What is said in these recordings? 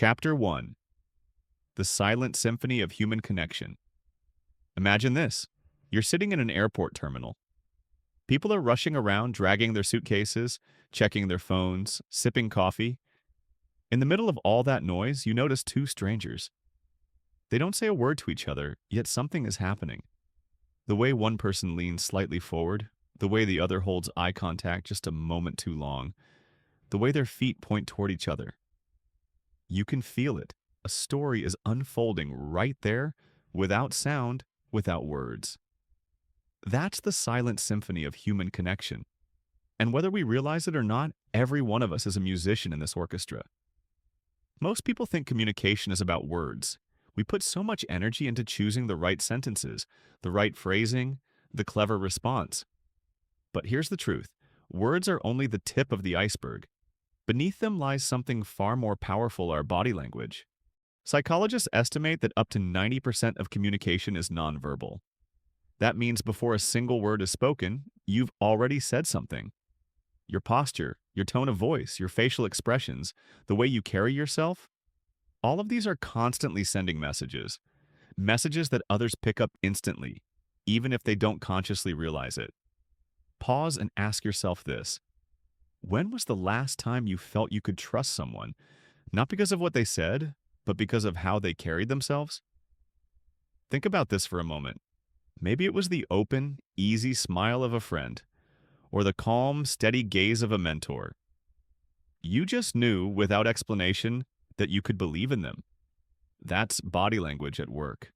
Chapter 1. The Silent Symphony of Human Connection. Imagine this. You're sitting in an airport terminal. People are rushing around, dragging their suitcases, checking their phones, sipping coffee. In the middle of all that noise, you notice two strangers. They don't say a word to each other, yet something is happening. The way one person leans slightly forward, the way the other holds eye contact just a moment too long, the way their feet point toward each other. You can feel it. A story is unfolding right there, without sound, without words. That's the silent symphony of human connection. And whether we realize it or not, every one of us is a musician in this orchestra. Most people think communication is about words. We put so much energy into choosing the right sentences, the right phrasing, the clever response. But here's the truth. Words are only the tip of the iceberg. Beneath them lies something far more powerful, our body language. Psychologists estimate that up to 90% of communication is nonverbal. That means before a single word is spoken, you've already said something. Your posture, your tone of voice, your facial expressions, the way you carry yourself, all of these are constantly sending messages. Messages that others pick up instantly, even if they don't consciously realize it. Pause and ask yourself this. When was the last time you felt you could trust someone, not because of what they said, but because of how they carried themselves? Think about this for a moment. Maybe it was the open, easy smile of a friend, or the calm, steady gaze of a mentor. You just knew, without explanation, that you could believe in them. That's body language at work.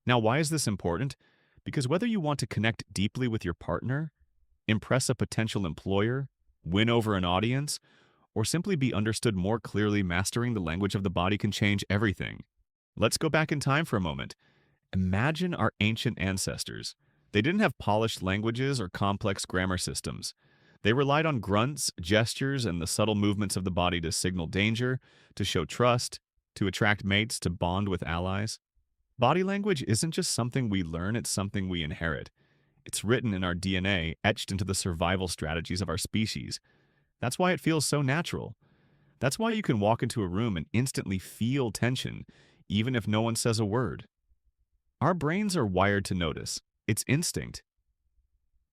Now, why is this important? Because whether you want to connect deeply with your partner, impress a potential employer, win over an audience, or simply be understood more clearly, mastering the language of the body can change everything. Let's go back in time for a moment. Imagine our ancient ancestors. They didn't have polished languages or complex grammar systems. They relied on grunts, gestures, and the subtle movements of the body to signal danger, to show trust, to attract mates, to bond with allies. Body language isn't just something we learn, it's something we inherit. It's written in our DNA, etched into the survival strategies of our species. That's why it feels so natural. That's why you can walk into a room and instantly feel tension, even if no one says a word. Our brains are wired to notice. It's instinct.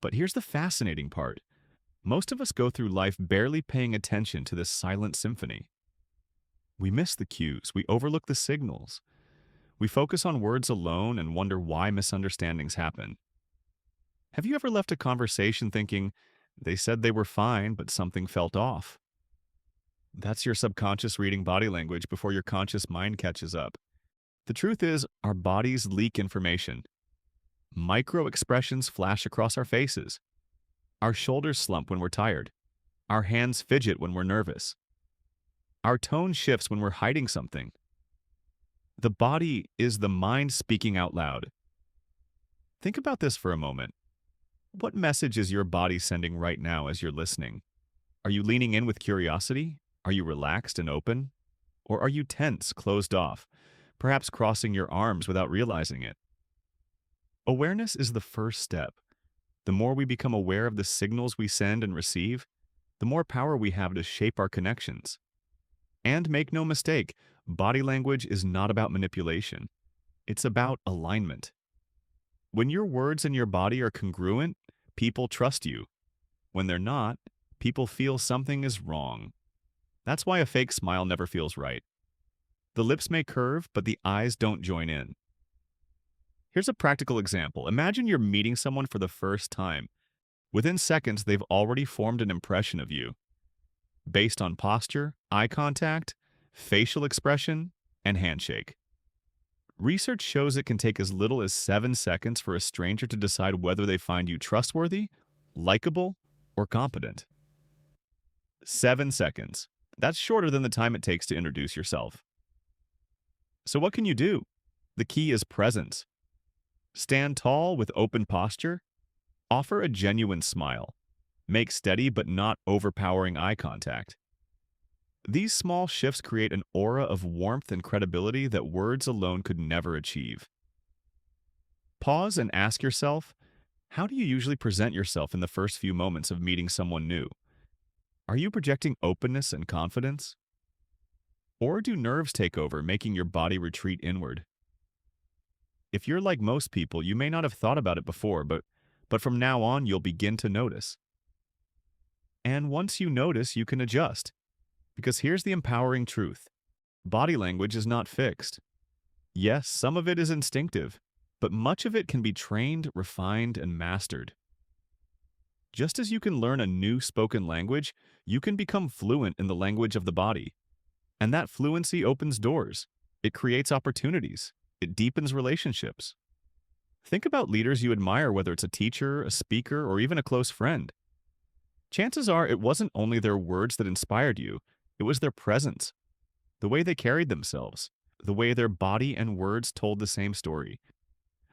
But here's the fascinating part. Most of us go through life barely paying attention to this silent symphony. We miss the cues. We overlook the signals. We focus on words alone and wonder why misunderstandings happen. Have you ever left a conversation thinking, they said they were fine, but something felt off? That's your subconscious reading body language before your conscious mind catches up. The truth is, our bodies leak information. Micro expressions flash across our faces. Our shoulders slump when we're tired. Our hands fidget when we're nervous. Our tone shifts when we're hiding something. The body is the mind speaking out loud. Think about this for a moment. What message is your body sending right now as you're listening? Are you leaning in with curiosity? Are you relaxed and open? Or are you tense, closed off, perhaps crossing your arms without realizing it? Awareness is the first step. The more we become aware of the signals we send and receive, the more power we have to shape our connections. And make no mistake, body language is not about manipulation. It's about alignment. When your words and your body are congruent, people trust you. When they're not, people feel something is wrong. That's why a fake smile never feels right. The lips may curve, but the eyes don't join in. Here's a practical example. Imagine you're meeting someone for the first time. Within seconds, they've already formed an impression of you, based on posture, eye contact, facial expression, and handshake. Research shows it can take as little as 7 seconds for a stranger to decide whether they find you trustworthy, likable, or competent. 7 seconds. That's shorter than the time it takes to introduce yourself. So what can you do? The key is presence. Stand tall with open posture. Offer a genuine smile. Make steady but not overpowering eye contact. These small shifts create an aura of warmth and credibility that words alone could never achieve. Pause and ask yourself, how do you usually present yourself in the first few moments of meeting someone new? Are you projecting openness and confidence? Or do nerves take over, making your body retreat inward? If you're like most people, you may not have thought about it before, but from now on, you'll begin to notice. And once you notice, you can adjust. Because here's the empowering truth. Body language is not fixed. Yes, some of it is instinctive, but much of it can be trained, refined, and mastered. Just as you can learn a new spoken language, you can become fluent in the language of the body. And that fluency opens doors. It creates opportunities. It deepens relationships. Think about leaders you admire, whether it's a teacher, a speaker, or even a close friend. Chances are it wasn't only their words that inspired you, it was their presence, the way they carried themselves, the way their body and words told the same story.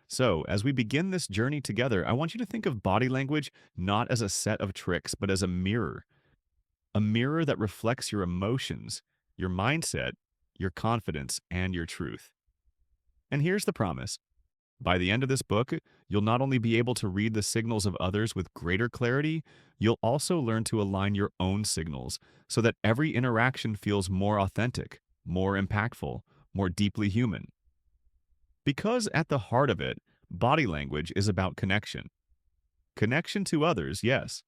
So, as we begin this journey together, I want you to think of body language not as a set of tricks, but as a mirror that reflects your emotions, your mindset, your confidence, and your truth. And here's the promise. By the end of this book, you'll not only be able to read the signals of others with greater clarity, you'll also learn to align your own signals so that every interaction feels more authentic, more impactful, more deeply human. Because at the heart of it, body language is about connection. Connection to others, yes,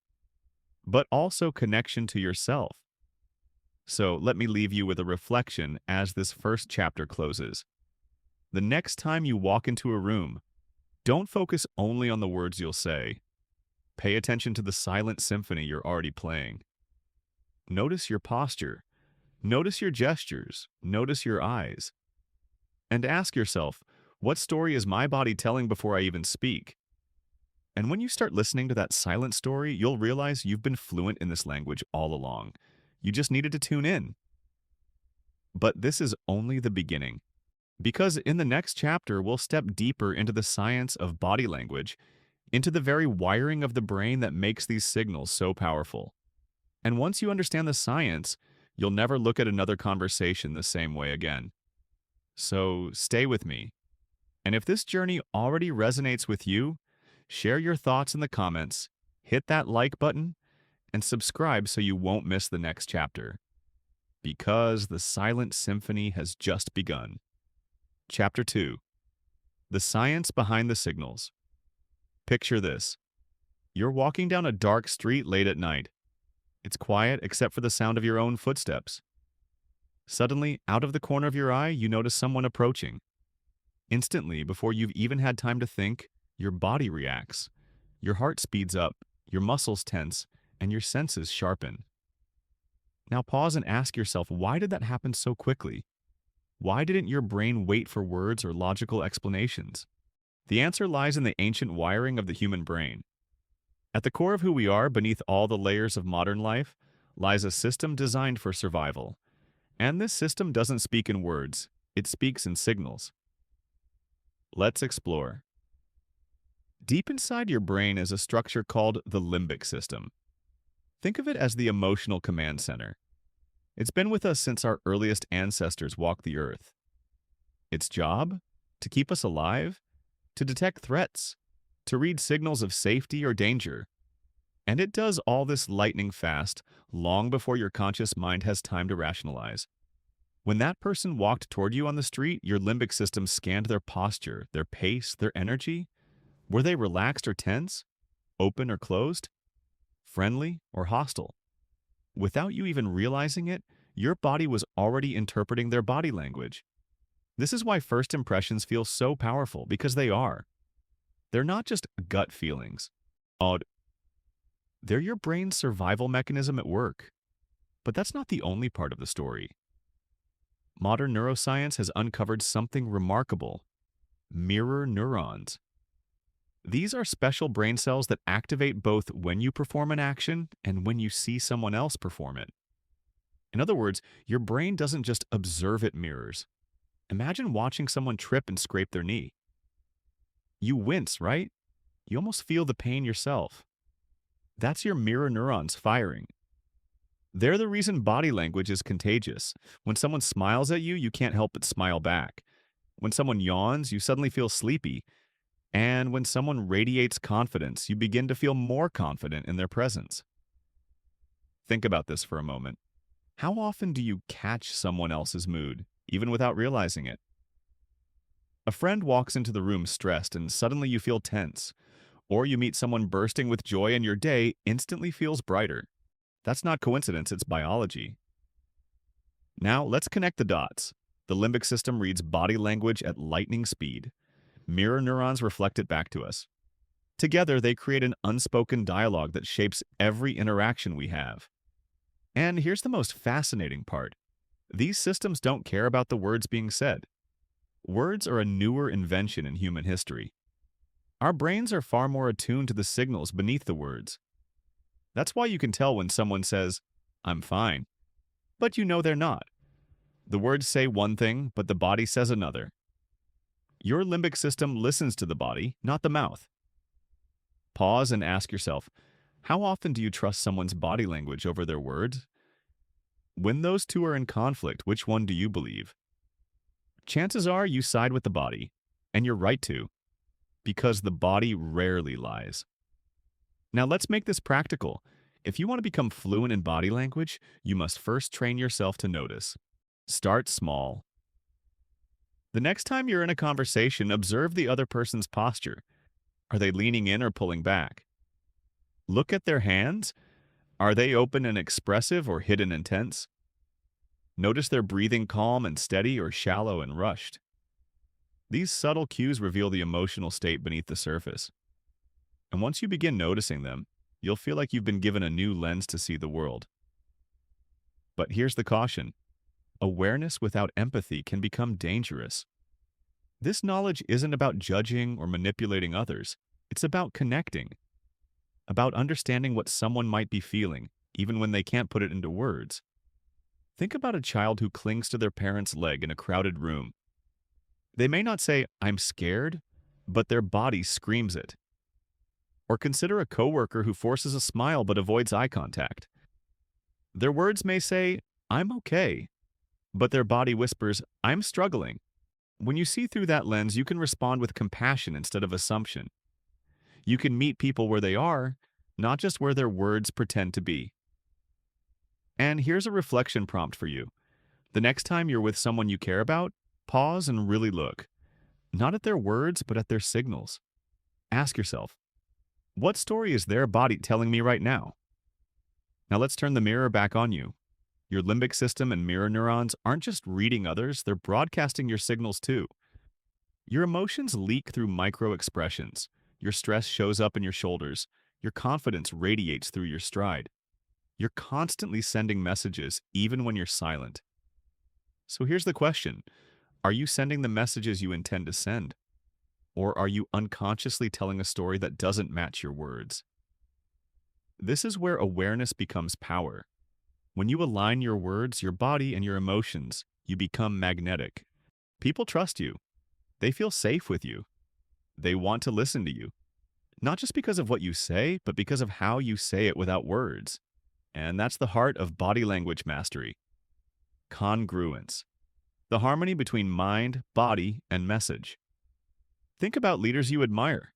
but also connection to yourself. So let me leave you with a reflection as this first chapter closes. The next time you walk into a room, don't focus only on the words you'll say. Pay attention to the silent symphony you're already playing. Notice your posture. Notice your gestures. Notice your eyes. And ask yourself, what story is my body telling before I even speak? And when you start listening to that silent story, you'll realize you've been fluent in this language all along. You just needed to tune in. But this is only the beginning. Because in the next chapter, we'll step deeper into the science of body language, into the very wiring of the brain that makes these signals so powerful. And once you understand the science, you'll never look at another conversation the same way again. So stay with me. And if this journey already resonates with you, share your thoughts in the comments, hit that like button, and subscribe so you won't miss the next chapter. Because the silent symphony has just begun. Chapter 2. The Science Behind the Signals. Picture this. You're walking down a dark street late at night. It's quiet except for the sound of your own footsteps. Suddenly, out of the corner of your eye, you notice someone approaching. Instantly, before you've even had time to think, your body reacts. Your heart speeds up, your muscles tense, and your senses sharpen. Now pause and ask yourself, why did that happen so quickly? Why didn't your brain wait for words or logical explanations? The answer lies in the ancient wiring of the human brain. At the core of who we are, beneath all the layers of modern life, lies a system designed for survival. And this system doesn't speak in words, it speaks in signals. Let's explore. Deep inside your brain is a structure called the limbic system. Think of it as the emotional command center. It's been with us since our earliest ancestors walked the earth. Its job? To keep us alive, to detect threats, to read signals of safety or danger. And it does all this lightning fast, long before your conscious mind has time to rationalize. When that person walked toward you on the street, your limbic system scanned their posture, their pace, their energy. Were they relaxed or tense? Open or closed? Friendly or hostile? Without you even realizing it, your body was already interpreting their body language. This is why first impressions feel so powerful, because they are. They're not just gut feelings. They're your brain's survival mechanism at work. But that's not the only part of the story. Modern neuroscience has uncovered something remarkable: mirror neurons. These are special brain cells that activate both when you perform an action and when you see someone else perform it. In other words, your brain doesn't just observe, it mirrors. Imagine watching someone trip and scrape their knee. You wince, right? You almost feel the pain yourself. That's your mirror neurons firing. They're the reason body language is contagious. When someone smiles at you, you can't help but smile back. When someone yawns, you suddenly feel sleepy. And when someone radiates confidence, you begin to feel more confident in their presence. Think about this for a moment. How often do you catch someone else's mood, even without realizing it? A friend walks into the room stressed and suddenly you feel tense, or you meet someone bursting with joy and your day instantly feels brighter. That's not coincidence, it's biology. Now, let's connect the dots. The limbic system reads body language at lightning speed. Mirror neurons reflect it back to us. Together, they create an unspoken dialogue that shapes every interaction we have. And here's the most fascinating part. These systems don't care about the words being said. Words are a newer invention in human history. Our brains are far more attuned to the signals beneath the words. That's why you can tell when someone says, "I'm fine," but you know they're not. The words say one thing, but the body says another. Your limbic system listens to the body, not the mouth. Pause and ask yourself, how often do you trust someone's body language over their words? When those two are in conflict, which one do you believe? Chances are you side with the body, and you're right to, because the body rarely lies. Now let's make this practical. If you want to become fluent in body language, you must first train yourself to notice. Start small. The next time you're in a conversation, observe the other person's posture. Are they leaning in or pulling back? Look at their hands. Are they open and expressive or hidden and tense? Notice their breathing calm and steady or shallow and rushed. These subtle cues reveal the emotional state beneath the surface. And once you begin noticing them, you'll feel like you've been given a new lens to see the world. But here's the caution. Awareness without empathy can become dangerous. This knowledge isn't about judging or manipulating others. It's about connecting, about understanding what someone might be feeling, even when they can't put it into words. Think about a child who clings to their parent's leg in a crowded room. They may not say, "I'm scared," but their body screams it. Or consider a coworker who forces a smile but avoids eye contact. Their words may say, "I'm okay," but their body whispers, "I'm struggling." When you see through that lens, you can respond with compassion instead of assumption. You can meet people where they are, not just where their words pretend to be. And here's a reflection prompt for you. The next time you're with someone you care about, pause and really look. Not at their words, but at their signals. Ask yourself, what story is their body telling me right now? Now let's turn the mirror back on you. Your limbic system and mirror neurons aren't just reading others, they're broadcasting your signals too. Your emotions leak through micro expressions. Your stress shows up in your shoulders. Your confidence radiates through your stride. You're constantly sending messages, even when you're silent. So here's the question. Are you sending the messages you intend to send? Or are you unconsciously telling a story that doesn't match your words? This is where awareness becomes power. When you align your words, your body, and your emotions, you become magnetic. People trust you. They feel safe with you. They want to listen to you. Not just because of what you say, but because of how you say it without words. And that's the heart of body language mastery. Congruence. The harmony between mind, body, and message. Think about leaders you admire.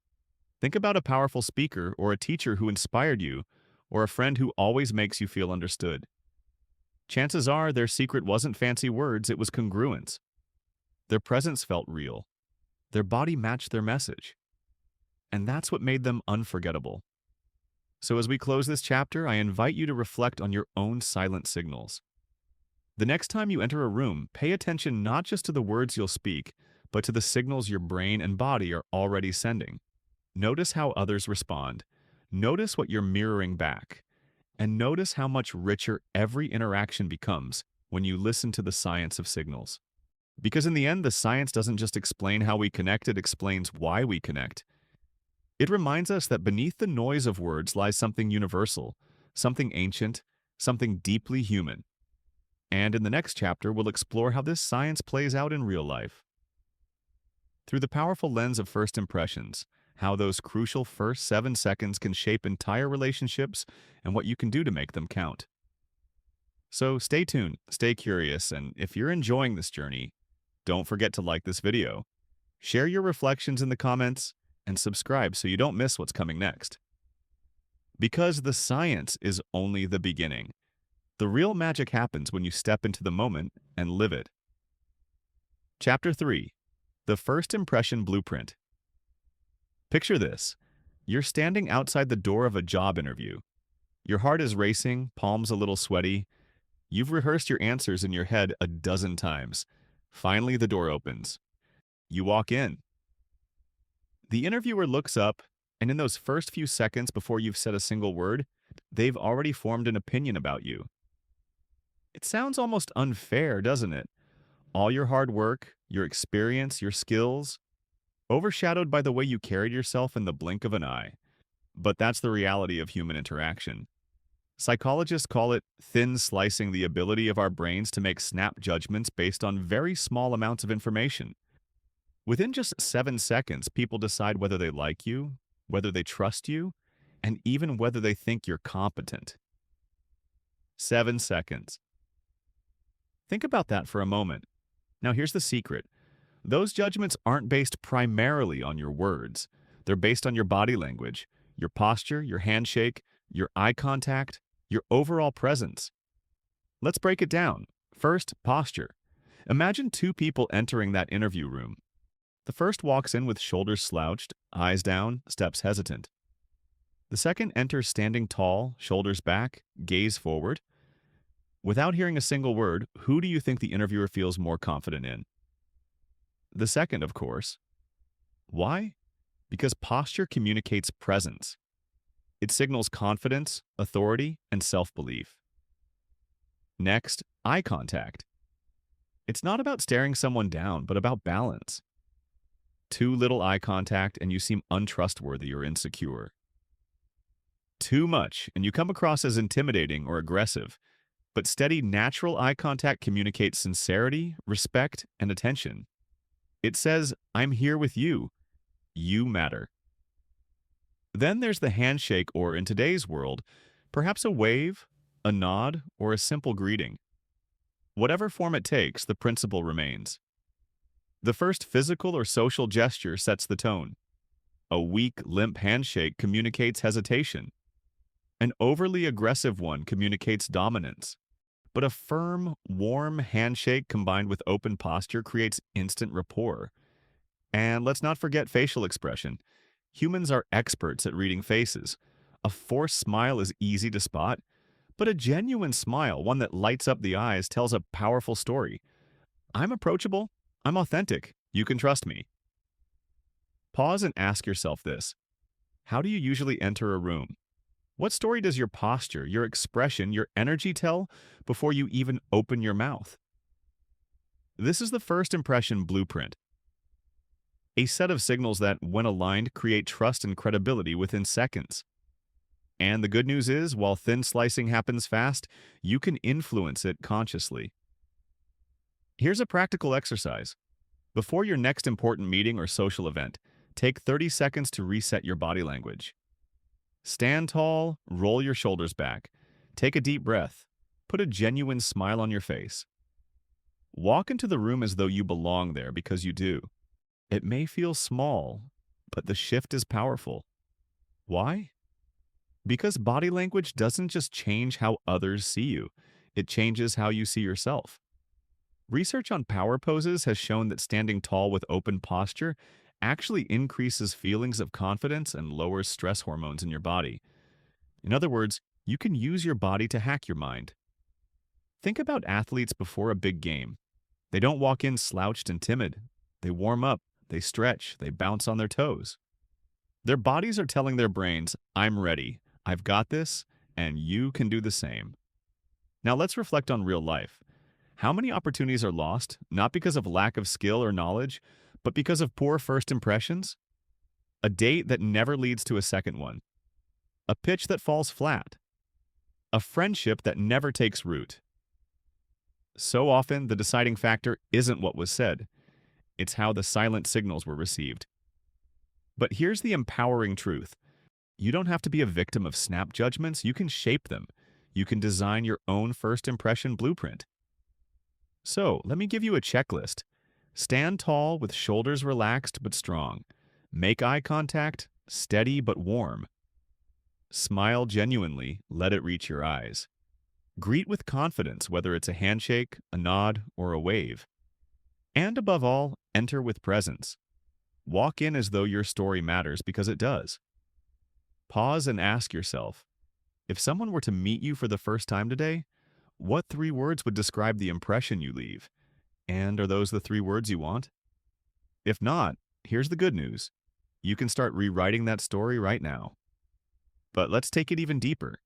Think about a powerful speaker or a teacher who inspired you, or a friend who always makes you feel understood. Chances are their secret wasn't fancy words, it was congruence. Their presence felt real. Their body matched their message. And that's what made them unforgettable. So as we close this chapter, I invite you to reflect on your own silent signals. The next time you enter a room, pay attention not just to the words you'll speak, but to the signals your brain and body are already sending. Notice how others respond. Notice what you're mirroring back. And notice how much richer every interaction becomes when you listen to the science of signals. Because in the end, the science doesn't just explain how we connect, it explains why we connect. It reminds us that beneath the noise of words lies something universal, something ancient, something deeply human. And in the next chapter, we'll explore how this science plays out in real life. Through the powerful lens of first impressions, how those crucial first 7 seconds can shape entire relationships and what you can do to make them count. So stay tuned, stay curious, and if you're enjoying this journey, don't forget to like this video, share your reflections in the comments, and subscribe so you don't miss what's coming next. Because the science is only the beginning. The real magic happens when you step into the moment and live it. Chapter 3. The First Impression Blueprint. Picture this. You're standing outside the door of a job interview. Your heart is racing, palms a little sweaty. You've rehearsed your answers in your head a dozen times. Finally, the door opens. You walk in. The interviewer looks up, and in those first few seconds before you've said a single word, they've already formed an opinion about you. It sounds almost unfair, doesn't it? All your hard work, your experience, your skills, overshadowed by the way you carried yourself in the blink of an eye. But that's the reality of human interaction. Psychologists call it thin slicing the ability of our brains to make snap judgments based on very small amounts of information. Within just 7 seconds, people decide whether they like you, whether they trust you, and even whether they think you're competent. 7 seconds. Think about that for a moment. Now here's the secret. Those judgments aren't based primarily on your words. They're based on your body language, your posture, your handshake, your eye contact, your overall presence. Let's break it down. First, posture. Imagine two people entering that interview room. The first walks in with shoulders slouched, eyes down, steps hesitant. The second enters standing tall, shoulders back, gaze forward. Without hearing a single word, who do you think the interviewer feels more confident in? The second, of course. Why? Because posture communicates presence. It signals confidence, authority, and self-belief. Next, eye contact. It's not about staring someone down, but about balance. Too little eye contact and you seem untrustworthy or insecure. Too much and you come across as intimidating or aggressive. But steady, natural eye contact communicates sincerity, respect, and attention. It says, I'm here with you. You matter. Then there's the handshake, or in today's world, perhaps a wave, a nod, or a simple greeting. Whatever form it takes, the principle remains. The first physical or social gesture sets the tone. A weak, limp handshake communicates hesitation. An overly aggressive one communicates dominance. But a firm, warm handshake combined with open posture creates instant rapport. And let's not forget facial expression. Humans are experts at reading faces. A forced smile is easy to spot, but a genuine smile, one that lights up the eyes, tells a powerful story. I'm approachable. I'm authentic. You can trust me. Pause and ask yourself this. How do you usually enter a room? What story does your posture, your expression, your energy tell before you even open your mouth? This is the first impression blueprint. A set of signals that, when aligned, create trust and credibility within seconds. And the good news is, while thin slicing happens fast, you can influence it consciously. Here's a practical exercise. Before your next important meeting or social event, take 30 seconds to reset your body language. Stand tall, roll your shoulders back, take a deep breath, put a genuine smile on your face. Walk into the room as though you belong there because you do. It may feel small, but the shift is powerful. Why? Because body language doesn't just change how others see you, it changes how you see yourself. Research on power poses has shown that standing tall with open posture actually increases feelings of confidence and lowers stress hormones in your body. In other words, you can use your body to hack your mind. Think about athletes before a big game. They don't walk in slouched and timid. They warm up, they stretch, they bounce on their toes. Their bodies are telling their brains, I'm ready, I've got this, and you can do the same. Now let's reflect on real life. How many opportunities are lost, not because of lack of skill or knowledge, but because of poor first impressions? A date that never leads to a second one. A pitch that falls flat. A friendship that never takes root. So often, the deciding factor isn't what was said. It's how the silent signals were received. But here's the empowering truth. You don't have to be a victim of snap judgments. You can shape them. You can design your own first impression blueprint. So, let me give you a checklist. Stand tall with shoulders relaxed but strong. Make eye contact, steady but warm. Smile genuinely, let it reach your eyes. Greet with confidence, whether it's a handshake, a nod, or a wave. And above all, enter with presence. Walk in as though your story matters because it does. Pause and ask yourself, if someone were to meet you for the first time today, what three words would describe the impression you leave? And are those the three words you want? If not, here's the good news. You can start rewriting that story right now. But let's take it even deeper.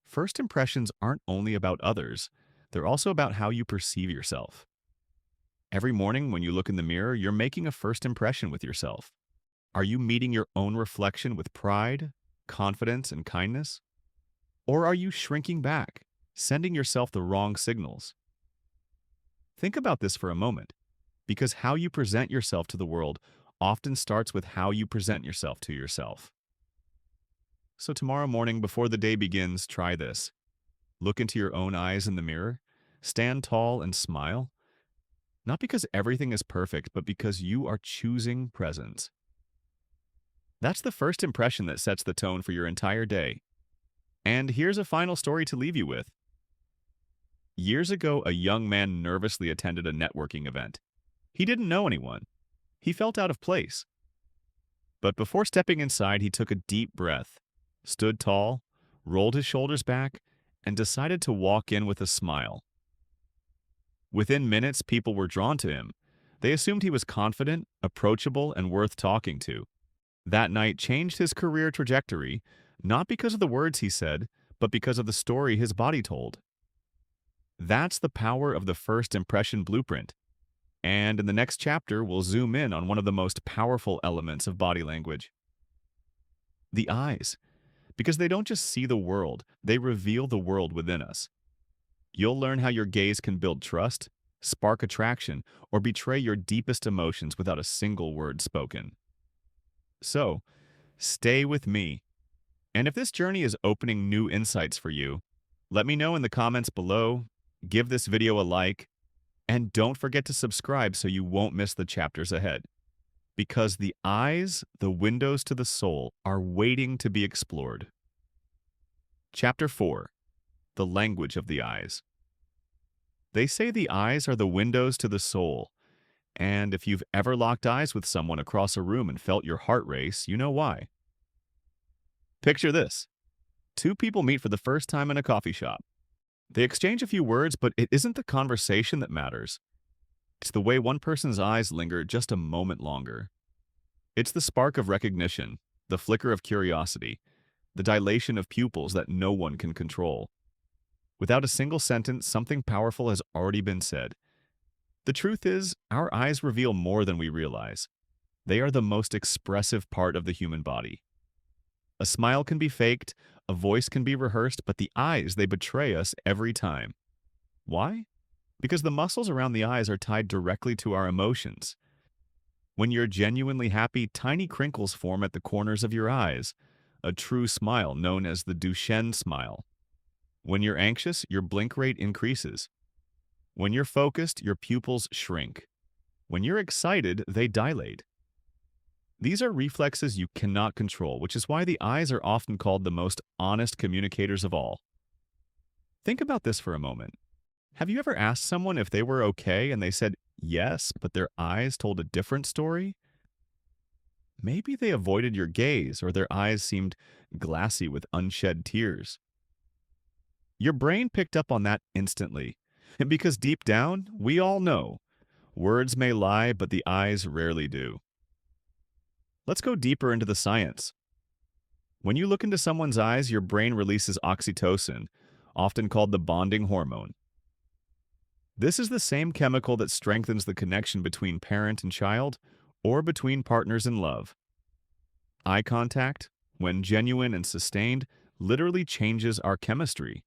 First impressions aren't only about others, they're also about how you perceive yourself. Every morning when you look in the mirror, you're making a first impression with yourself. Are you meeting your own reflection with pride, confidence, and kindness? Or are you shrinking back, sending yourself the wrong signals? Think about this for a moment, because how you present yourself to the world often starts with how you present yourself to yourself. So tomorrow morning, before the day begins, try this. Look into your own eyes in the mirror, stand tall and smile, not because everything is perfect, but because you are choosing presence. That's the first impression that sets the tone for your entire day. And here's a final story to leave you with. Years ago, a young man nervously attended a networking event. He didn't know anyone. He felt out of place. But before stepping inside, he took a deep breath, stood tall, rolled his shoulders back, and decided to walk in with a smile. Within minutes, people were drawn to him. They assumed he was confident, approachable, and worth talking to. That night changed his career trajectory, not because of the words he said, but because of the story his body told. That's the power of the first impression blueprint. And in the next chapter, we'll zoom in on one of the most powerful elements of body language. The eyes. Because they don't just see the world, they reveal the world within us. You'll learn how your gaze can build trust, spark attraction, or betray your deepest emotions without a single word spoken. So, stay with me. And if this journey is opening new insights for you, let me know in the comments below, give this video a like, and don't forget to subscribe so you won't miss the chapters ahead. Because the eyes, the windows to the soul, are waiting to be explored. Chapter 4. The Language of the Eyes. They say the eyes are the windows to the soul, and if you've ever locked eyes with someone across a room and felt your heart race, you know why. Picture this. Two people meet for the first time in a coffee shop. They exchange a few words, but it isn't the conversation that matters. It's the way one person's eyes linger just a moment longer. It's the spark of recognition, the flicker of curiosity, the dilation of pupils that no one can control. Without a single sentence, something powerful has already been said. The truth is, our eyes reveal more than we realize. They are the most expressive part of the human body. A smile can be faked, a voice can be rehearsed, but the eyes, they betray us every time. Why? Because the muscles around the eyes are tied directly to our emotions. When you're genuinely happy, tiny crinkles form at the corners of your eyes, a true smile known as the Duchenne smile. When you're anxious, your blink rate increases. When you're focused, your pupils shrink. When you're excited, they dilate. These are reflexes you cannot control, which is why the eyes are often called the most honest communicators of all. Think about this for a moment. Have you ever asked someone if they were okay and they said yes, but their eyes told a different story? Maybe they avoided your gaze or their eyes seemed glassy with unshed tears. Your brain picked up on that instantly. And because deep down, we all know, words may lie, but the eyes rarely do. Let's go deeper into the science. When you look into someone's eyes, your brain releases oxytocin, often called the bonding hormone. This is the same chemical that strengthens the connection between parent and child, or between partners in love. Eye contact, when genuine and sustained, literally changes our chemistry.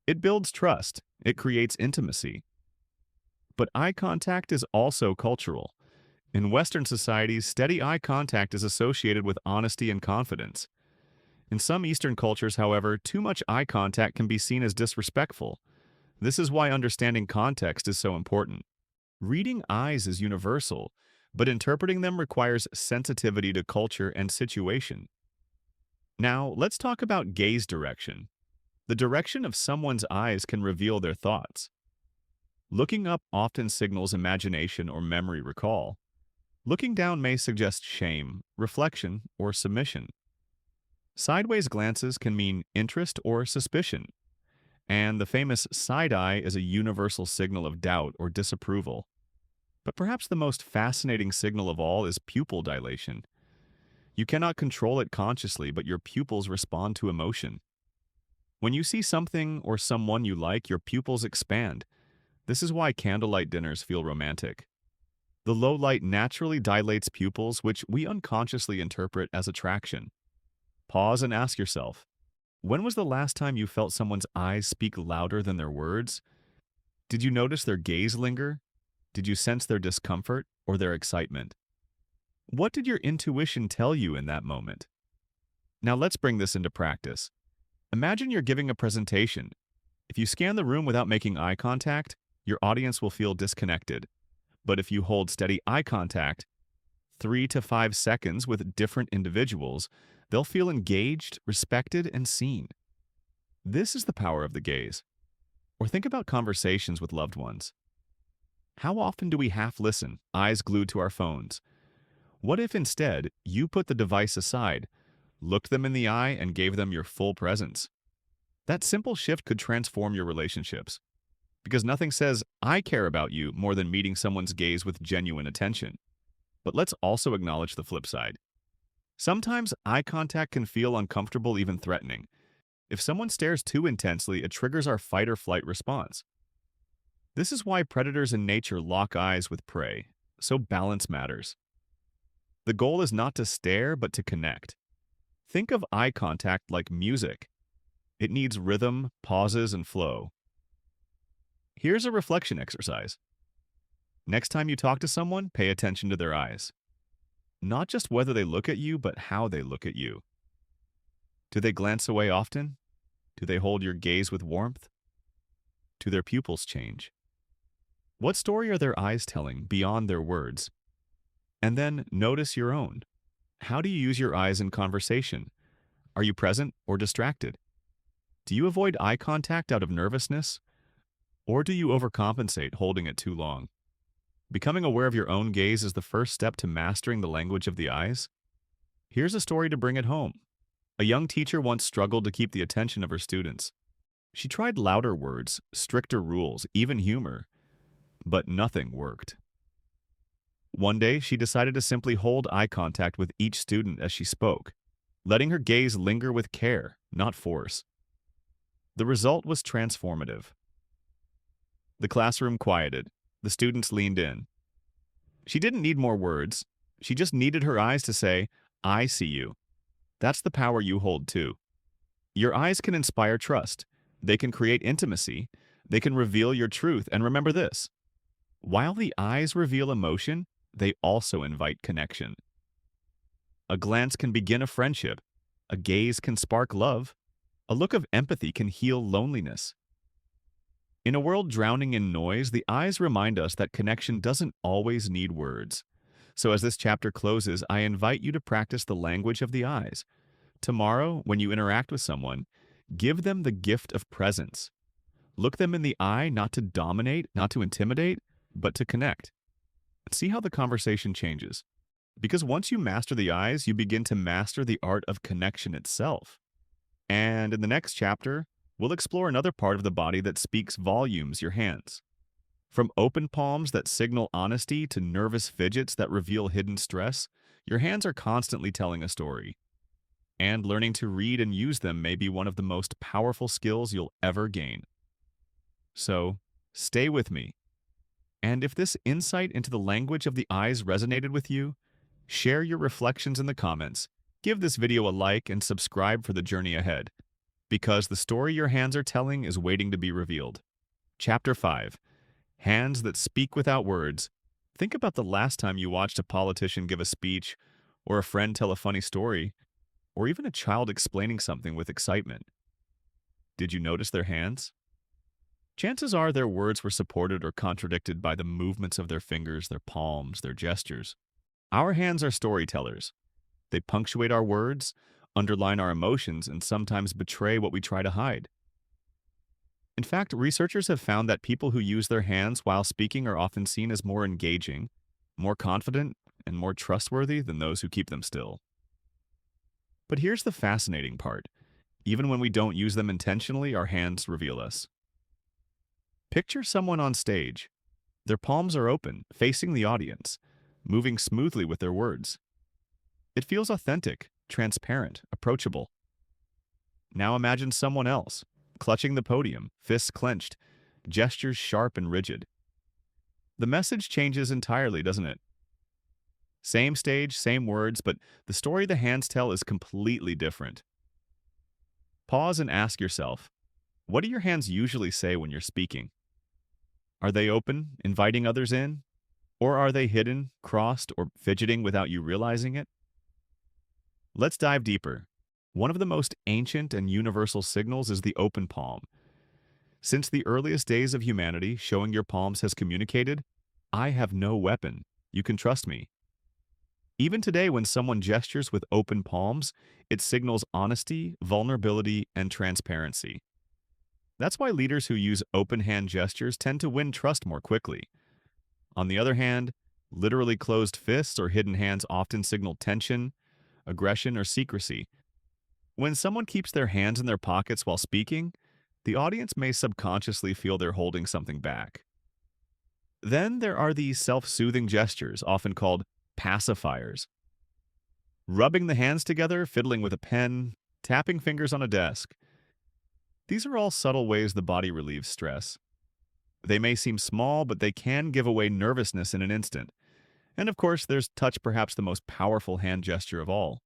It builds trust. It creates intimacy. But eye contact is also cultural. In Western societies, steady eye contact is associated with honesty and confidence. In some Eastern cultures, however, too much eye contact can be seen as disrespectful. This is why understanding context is so important. Reading eyes is universal, but interpreting them requires sensitivity to culture and situation. Now, let's talk about gaze direction. The direction of someone's eyes can reveal their thoughts. Looking up often signals imagination or memory recall. Looking down may suggest shame, reflection, or submission. Sideways glances can mean interest or suspicion, and the famous side eye is a universal signal of doubt or disapproval. But perhaps the most fascinating signal of all is pupil dilation. You cannot control it consciously, but your pupils respond to emotion. When you see something or someone you like, your pupils expand. This is why candlelight dinners feel romantic. The low light naturally dilates pupils, which we unconsciously interpret as attraction. Pause and ask yourself, when was the last time you felt someone's eyes speak louder than their words? Did you notice their gaze linger? Did you sense their discomfort or their excitement? What did your intuition tell you in that moment? Now let's bring this into practice. Imagine you're giving a presentation. If you scan the room without making eye contact, your audience will feel disconnected. But if you hold steady eye contact, 3 to 5 seconds with different individuals, they'll feel engaged, respected, and seen. This is the power of the gaze. Or think about conversations with loved ones. How often do we half listen, eyes glued to our phones? What if instead you put the device aside, looked them in the eye, and gave them your full presence? That simple shift could transform your relationships. Because nothing says, I care about you, more than meeting someone's gaze with genuine attention. But let's also acknowledge the flip side. Sometimes eye contact can feel uncomfortable, even threatening. If someone stares too intensely, it triggers our fight or flight response. This is why predators in nature lock eyes with prey, so balance matters. The goal is not to stare, but to connect. Think of eye contact like music. It needs rhythm, pauses, and flow. Here's a reflection exercise. Next time you talk to someone, pay attention to their eyes. Not just whether they look at you, but how they look at you. Do they glance away often? Do they hold your gaze with warmth? Do their pupils change? What story are their eyes telling beyond their words? And then notice your own. How do you use your eyes in conversation? Are you present or distracted? Do you avoid eye contact out of nervousness? Or do you overcompensate, holding it too long? Becoming aware of your own gaze is the first step to mastering the language of the eyes. Here's a story to bring it home. A young teacher once struggled to keep the attention of her students. She tried louder words, stricter rules, even humor, but nothing worked. One day, she decided to simply hold eye contact with each student as she spoke, letting her gaze linger with care, not force. The result was transformative. The classroom quieted. The students leaned in. She didn't need more words. She just needed her eyes to say, I see you. That's the power you hold too. Your eyes can inspire trust. They can create intimacy. They can reveal your truth. And remember this, while the eyes reveal emotion, they also invite connection. A glance can begin a friendship. A gaze can spark love. A look of empathy can heal loneliness. In a world drowning in noise, the eyes remind us that connection doesn't always need words. So as this chapter closes, I invite you to practice the language of the eyes. Tomorrow, when you interact with someone, give them the gift of presence. Look them in the eye, not to dominate, not to intimidate, but to connect. See how the conversation changes. Because once you master the eyes, you begin to master the art of connection itself. And in the next chapter, we'll explore another part of the body that speaks volumes, your hands. From open palms that signal honesty to nervous fidgets that reveal hidden stress, your hands are constantly telling a story. And learning to read and use them may be one of the most powerful skills you'll ever gain. So, stay with me. And if this insight into the language of the eyes resonated with you, share your reflections in the comments, give this video a like, and subscribe for the journey ahead. Because the story your hands are telling is waiting to be revealed. Chapter 5. Hands that speak without words. Think about the last time you watched a politician give a speech, or a friend tell a funny story, or even a child explaining something with excitement. Did you notice their hands? Chances are their words were supported or contradicted by the movements of their fingers, their palms, their gestures. Our hands are storytellers. They punctuate our words, underline our emotions, and sometimes betray what we try to hide. In fact, researchers have found that people who use their hands while speaking are often seen as more engaging, more confident, and more trustworthy than those who keep them still. But here's the fascinating part. Even when we don't use them intentionally, our hands reveal us. Picture someone on stage. Their palms are open, facing the audience, moving smoothly with their words. It feels authentic, transparent, approachable. Now imagine someone else, clutching the podium, fists clenched, gestures sharp and rigid. The message changes entirely, doesn't it? Same stage, same words, but the story the hands tell is completely different. Pause and ask yourself, what do your hands usually say when you're speaking? Are they open, inviting others in? Or are they hidden, crossed, or fidgeting without you realizing it? Let's dive deeper. One of the most ancient and universal signals is the open palm. Since the earliest days of humanity, showing your palms has communicated, I have no weapon. You can trust me. Even today, when someone gestures with open palms, it signals honesty, vulnerability, and transparency. That's why leaders who use open hand gestures tend to win trust more quickly. On the other hand, literally closed fists or hidden hands often signal tension, aggression, or secrecy. When someone keeps their hands in their pockets while speaking, the audience may subconsciously feel they're holding something back. Then there are these self-soothing gestures, often called pacifiers. Rubbing the hands together, fiddling with a pen, tapping fingers on a desk. These are all subtle ways the body relieves stress. They may seem small, but they can give away nervousness in an instant. And of course, there's touch, perhaps the most powerful hand gesture of all.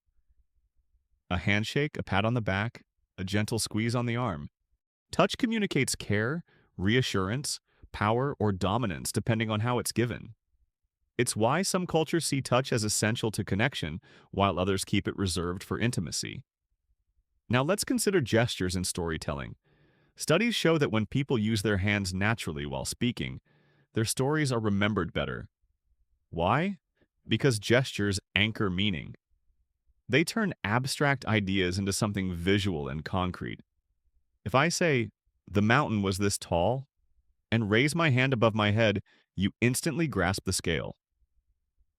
A handshake, a pat on the back, a gentle squeeze on the arm. Touch communicates care, reassurance, power, or dominance depending on how it's given. It's why some cultures see touch as essential to connection, while others keep it reserved for intimacy. Now let's consider gestures in storytelling. Studies show that when people use their hands naturally while speaking, their stories are remembered better. Why? Because gestures anchor meaning. They turn abstract ideas into something visual and concrete. If I say, the mountain was this tall, and raise my hand above my head, you instantly grasp the scale.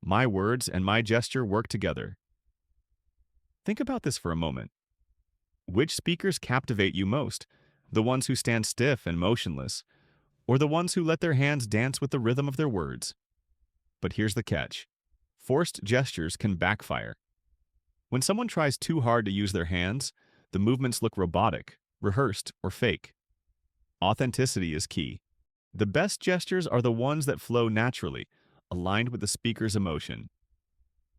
My words and my gesture work together. Think about this for a moment. Which speakers captivate you most? The ones who stand stiff and motionless, or the ones who let their hands dance with the rhythm of their words? But here's the catch. Forced gestures can backfire. When someone tries too hard to use their hands, the movements look robotic, rehearsed, or fake. Authenticity is key. The best gestures are the ones that flow naturally, aligned with the speaker's emotion.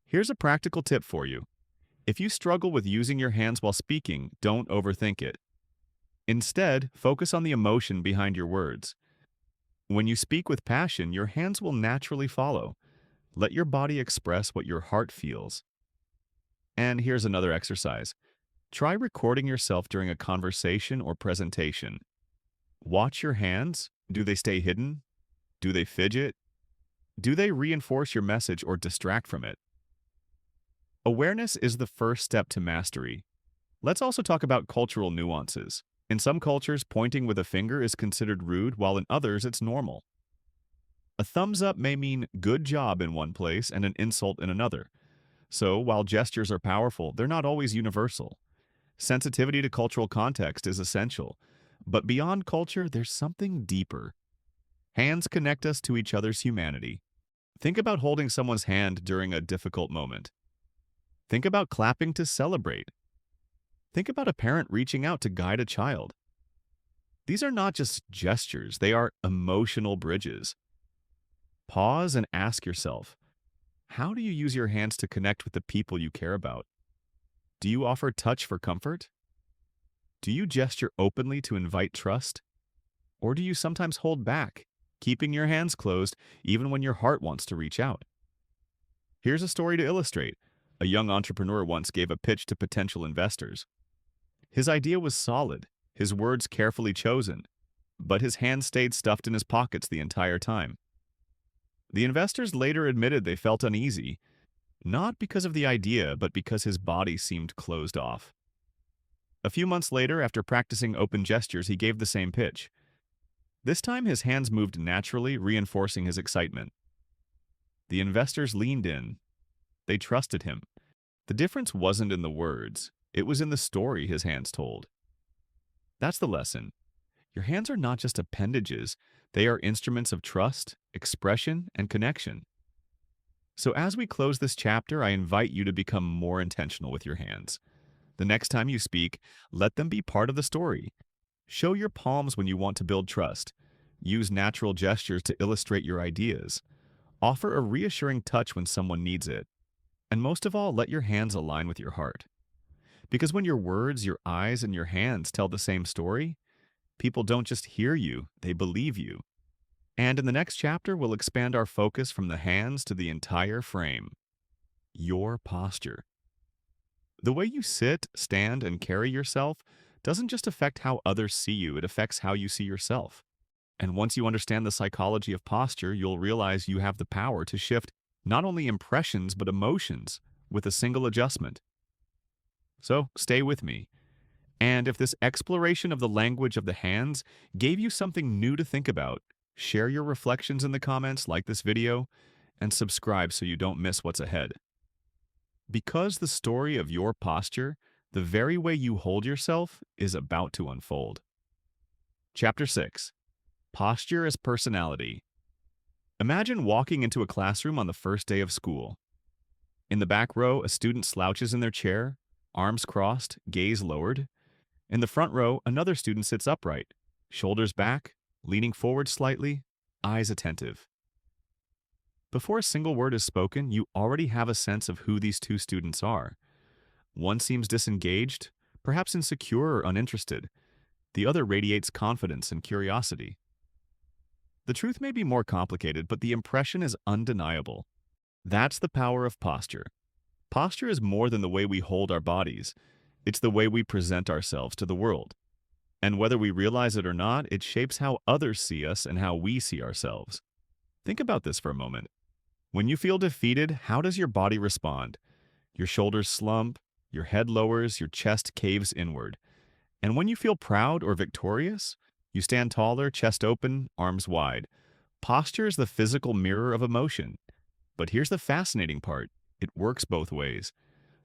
Here's a practical tip for you. If you struggle with using your hands while speaking, don't overthink it. Instead, focus on the emotion behind your words. When you speak with passion, your hands will naturally follow. Let your body express what your heart feels. And here's another exercise. Try recording yourself during a conversation or presentation. Watch your hands. Do they stay hidden? Do they fidget? Do they reinforce your message or distract from it? Awareness is the first step to mastery. Let's also talk about cultural nuances. In some cultures, pointing with a finger is considered rude, while in others it's normal. A thumbs up may mean good job in one place and an insult in another. So, while gestures are powerful, they're not always universal. Sensitivity to cultural context is essential. But beyond culture, there's something deeper. Hands connect us to each other's humanity. Think about holding someone's hand during a difficult moment. Think about clapping to celebrate. Think about a parent reaching out to guide a child. These are not just gestures, they are emotional bridges. Pause and ask yourself, how do you use your hands to connect with the people you care about? Do you offer touch for comfort? Do you gesture openly to invite trust? Or do you sometimes hold back, keeping your hands closed even when your heart wants to reach out? Here's a story to illustrate. A young entrepreneur once gave a pitch to potential investors. His idea was solid, his words carefully chosen, but his hands stayed stuffed in his pockets the entire time. The investors later admitted they felt uneasy, not because of the idea, but because his body seemed closed off. A few months later, after practicing open gestures, he gave the same pitch. This time his hands moved naturally, reinforcing his excitement. The investors leaned in. They trusted him. The difference wasn't in the words, it was in the story his hands told. That's the lesson. Your hands are not just appendages, they are instruments of trust, expression, and connection. So as we close this chapter, I invite you to become more intentional with your hands. The next time you speak, let them be part of the story. Show your palms when you want to build trust. Use natural gestures to illustrate your ideas. Offer a reassuring touch when someone needs it. And most of all, let your hands align with your heart. Because when your words, your eyes, and your hands tell the same story, people don't just hear you, they believe you. And in the next chapter, we'll expand our focus from the hands to the entire frame. Your posture. The way you sit, stand, and carry yourself doesn't just affect how others see you, it affects how you see yourself. And once you understand the psychology of posture, you'll realize you have the power to shift not only impressions but emotions with a single adjustment. So stay with me. And if this exploration of the language of the hands gave you something new to think about, share your reflections in the comments, like this video, and subscribe so you don't miss what's ahead. Because the story of your posture, the very way you hold yourself, is about to unfold. Chapter 6. Posture as Personality. Imagine walking into a classroom on the first day of school. In the back row, a student slouches in their chair, arms crossed, gaze lowered. In the front row, another student sits upright, shoulders back, leaning forward slightly, eyes attentive. Before a single word is spoken, you already have a sense of who these two students are. One seems disengaged, perhaps insecure or uninterested. The other radiates confidence and curiosity. The truth may be more complicated, but the impression is undeniable. That's the power of posture. Posture is more than the way we hold our bodies. It's the way we present ourselves to the world. And whether we realize it or not, it shapes how others see us and how we see ourselves. Think about this for a moment. When you feel defeated, how does your body respond? Your shoulders slump, your head lowers, your chest caves inward. And when you feel proud or victorious, you stand taller, chest open, arms wide. Posture is the physical mirror of emotion. But here's the fascinating part. It works both ways.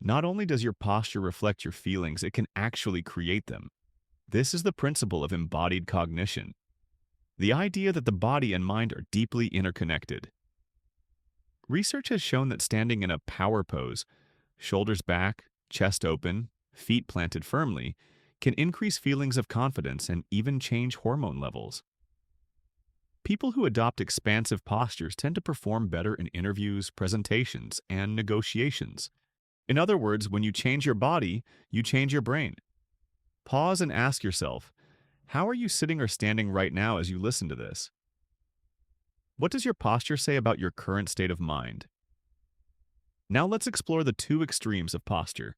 Not only does your posture reflect your feelings, it can actually create them. This is the principle of embodied cognition. The idea that the body and mind are deeply interconnected. Research has shown that standing in a power pose, shoulders back, chest open, feet planted firmly, can increase feelings of confidence and even change hormone levels. People who adopt expansive postures tend to perform better in interviews, presentations, and negotiations. In other words, when you change your body, you change your brain. Pause and ask yourself, how are you sitting or standing right now as you listen to this? What does your posture say about your current state of mind? Now let's explore the two extremes of posture: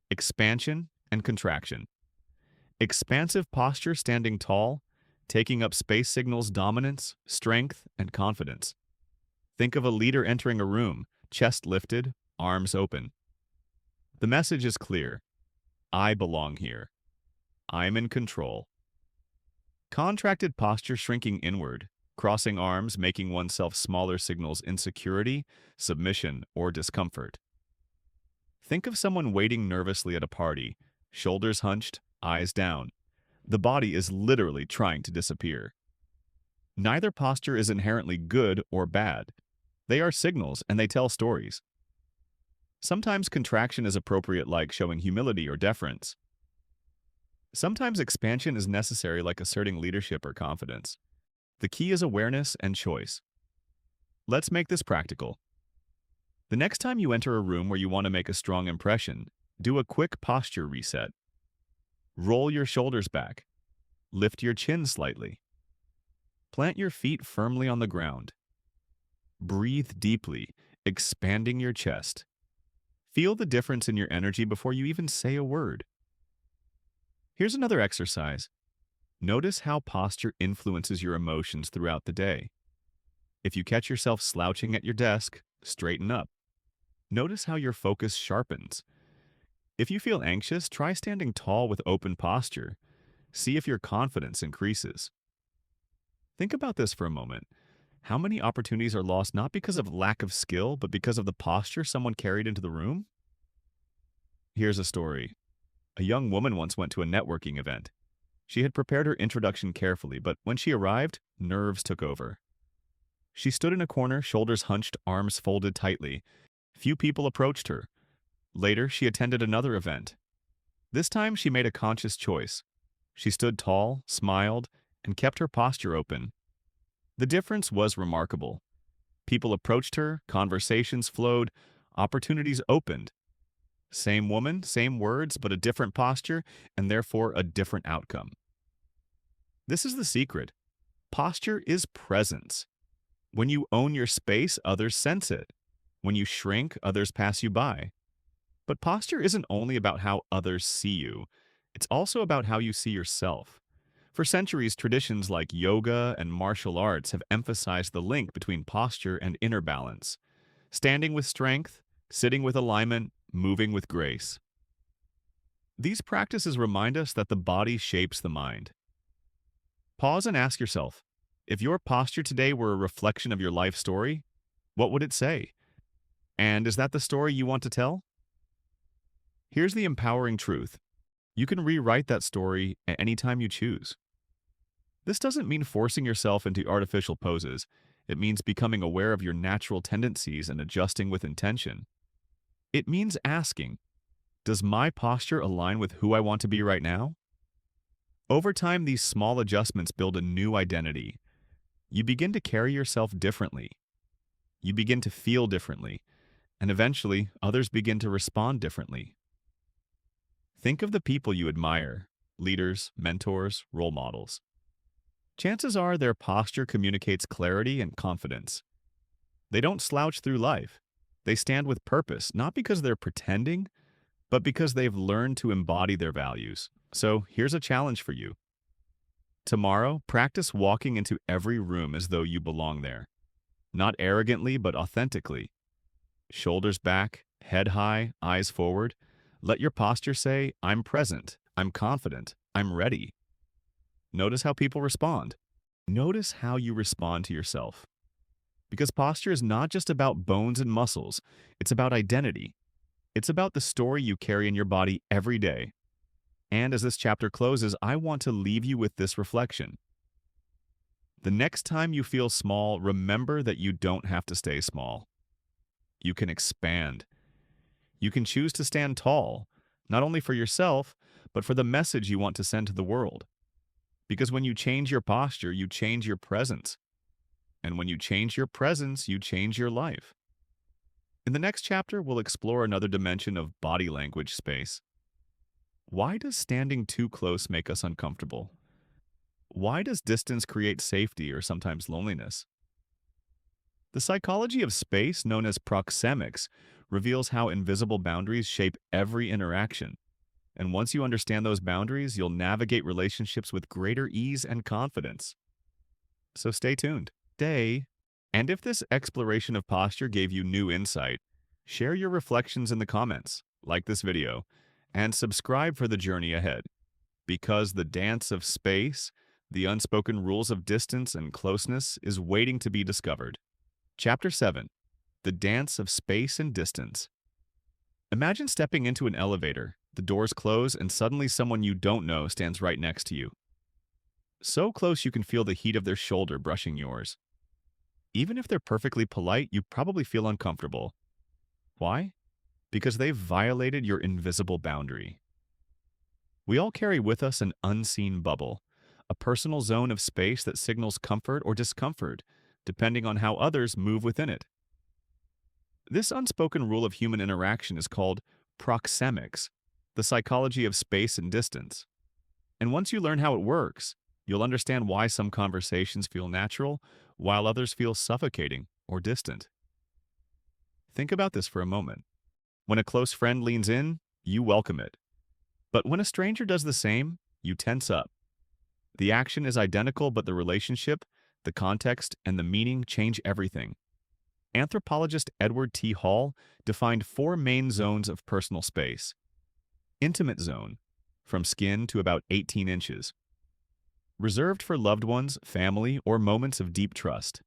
expansion and contraction. Expansive posture, standing tall, taking up space, signals dominance, strength, and confidence. Think of a leader entering a room, chest lifted, arms open. The message is clear. I belong here. I'm in control. Contracted posture, shrinking inward, crossing arms, making oneself smaller, signals insecurity, submission, or discomfort. Think of someone waiting nervously at a party, shoulders hunched, eyes down. The body is literally trying to disappear. Neither posture is inherently good or bad. They are signals and they tell stories. Sometimes contraction is appropriate, like showing humility or deference. Sometimes expansion is necessary, like asserting leadership or confidence. The key is awareness and choice. Let's make this practical. The next time you enter a room where you want to make a strong impression, do a quick posture reset. Roll your shoulders back. Lift your chin slightly. Plant your feet firmly on the ground. Breathe deeply, expanding your chest. Feel the difference in your energy before you even say a word. Here's another exercise. Notice how posture influences your emotions throughout the day. If you catch yourself slouching at your desk, straighten up. Notice how your focus sharpens. If you feel anxious, try standing tall with open posture. See if your confidence increases. Think about this for a moment. How many opportunities are lost not because of lack of skill, but because of the posture someone carried into the room? Here's a story. A young woman once went to a networking event. She had prepared her introduction carefully, but when she arrived, nerves took over. She stood in a corner, shoulders hunched, arms folded tightly. Few people approached her. Later, she attended another event. This time, she made a conscious choice. She stood tall, smiled, and kept her posture open. The difference was remarkable. People approached her, conversations flowed, opportunities opened. Same woman, same words, but a different posture, and therefore a different outcome. This is the secret. Posture is presence. When you own your space, others sense it. When you shrink, others pass you by. But posture isn't only about how others see you, it's also about how you see yourself. For centuries, traditions like yoga and martial arts have emphasized the link between posture and inner balance. Standing with strength, sitting with alignment, moving with grace. These practices remind us that the body shapes the mind. Pause and ask yourself, if your posture today were a reflection of your life story, what would it say? And is that the story you want to tell? Here's the empowering truth. You can rewrite that story at any time you choose. This doesn't mean forcing yourself into artificial poses. It means becoming aware of your natural tendencies and adjusting with intention. It means asking, does my posture align with who I want to be right now? Over time, these small adjustments build a new identity. You begin to carry yourself differently. You begin to feel differently. And eventually, others begin to respond differently. Think of the people you admire, leaders, mentors, role models. Chances are their posture communicates clarity and confidence. They don't slouch through life. They stand with purpose, not because they're pretending, but because they've learned to embody their values. So here's a challenge for you. Tomorrow, practice walking into every room as though you belong there. Not arrogantly, but authentically. Shoulders back, head high, eyes forward. Let your posture say, I'm present, I'm confident, I'm ready. Notice how people respond. Notice how you respond to yourself. Because posture is not just about bones and muscles, it's about identity. It's about the story you carry in your body every day. And as this chapter closes, I want to leave you with this reflection. The next time you feel small, remember that you don't have to stay small. You can expand. You can choose to stand tall, not only for yourself, but for the message you want to send to the world. Because when you change your posture, you change your presence. And when you change your presence, you change your life. In the next chapter, we'll explore another dimension of body language space. Why does standing too close make us uncomfortable? Why does distance create safety or sometimes loneliness? The psychology of space, known as proxemics, reveals how invisible boundaries shape every interaction. And once you understand those boundaries, you'll navigate relationships with greater ease and confidence. So stay tuned. And if this exploration of posture gave you new insight, share your reflections in the comments, like this video, and subscribe for the journey ahead. Because the dance of space, the unspoken rules of distance and closeness, is waiting to be discovered. Chapter 7. The Dance of Space and Distance. Imagine stepping into an elevator, the doors close, and suddenly someone you don't know stands right next to you. So close you can feel the heat of their shoulder brushing yours. Even if they're perfectly polite, you probably feel uncomfortable. Why? Because they've violated your invisible boundary. We all carry with us an unseen bubble, a personal zone of space that signals comfort or discomfort, depending on how others move within it. This unspoken rule of human interaction is called proxemics, the psychology of space and distance. And once you learn how it works, you'll understand why some conversations feel natural, while others feel suffocating or distant. Think about this for a moment. When a close friend leans in, you welcome it. But when a stranger does the same, you tense up. The action is identical, but the relationship, the context, and the meaning change everything. Anthropologist Edward T. Hall defined 4 main zones of personal space. Intimate zone, from skin to about 18 inches. reserved for loved ones, family, or moments of deep trust.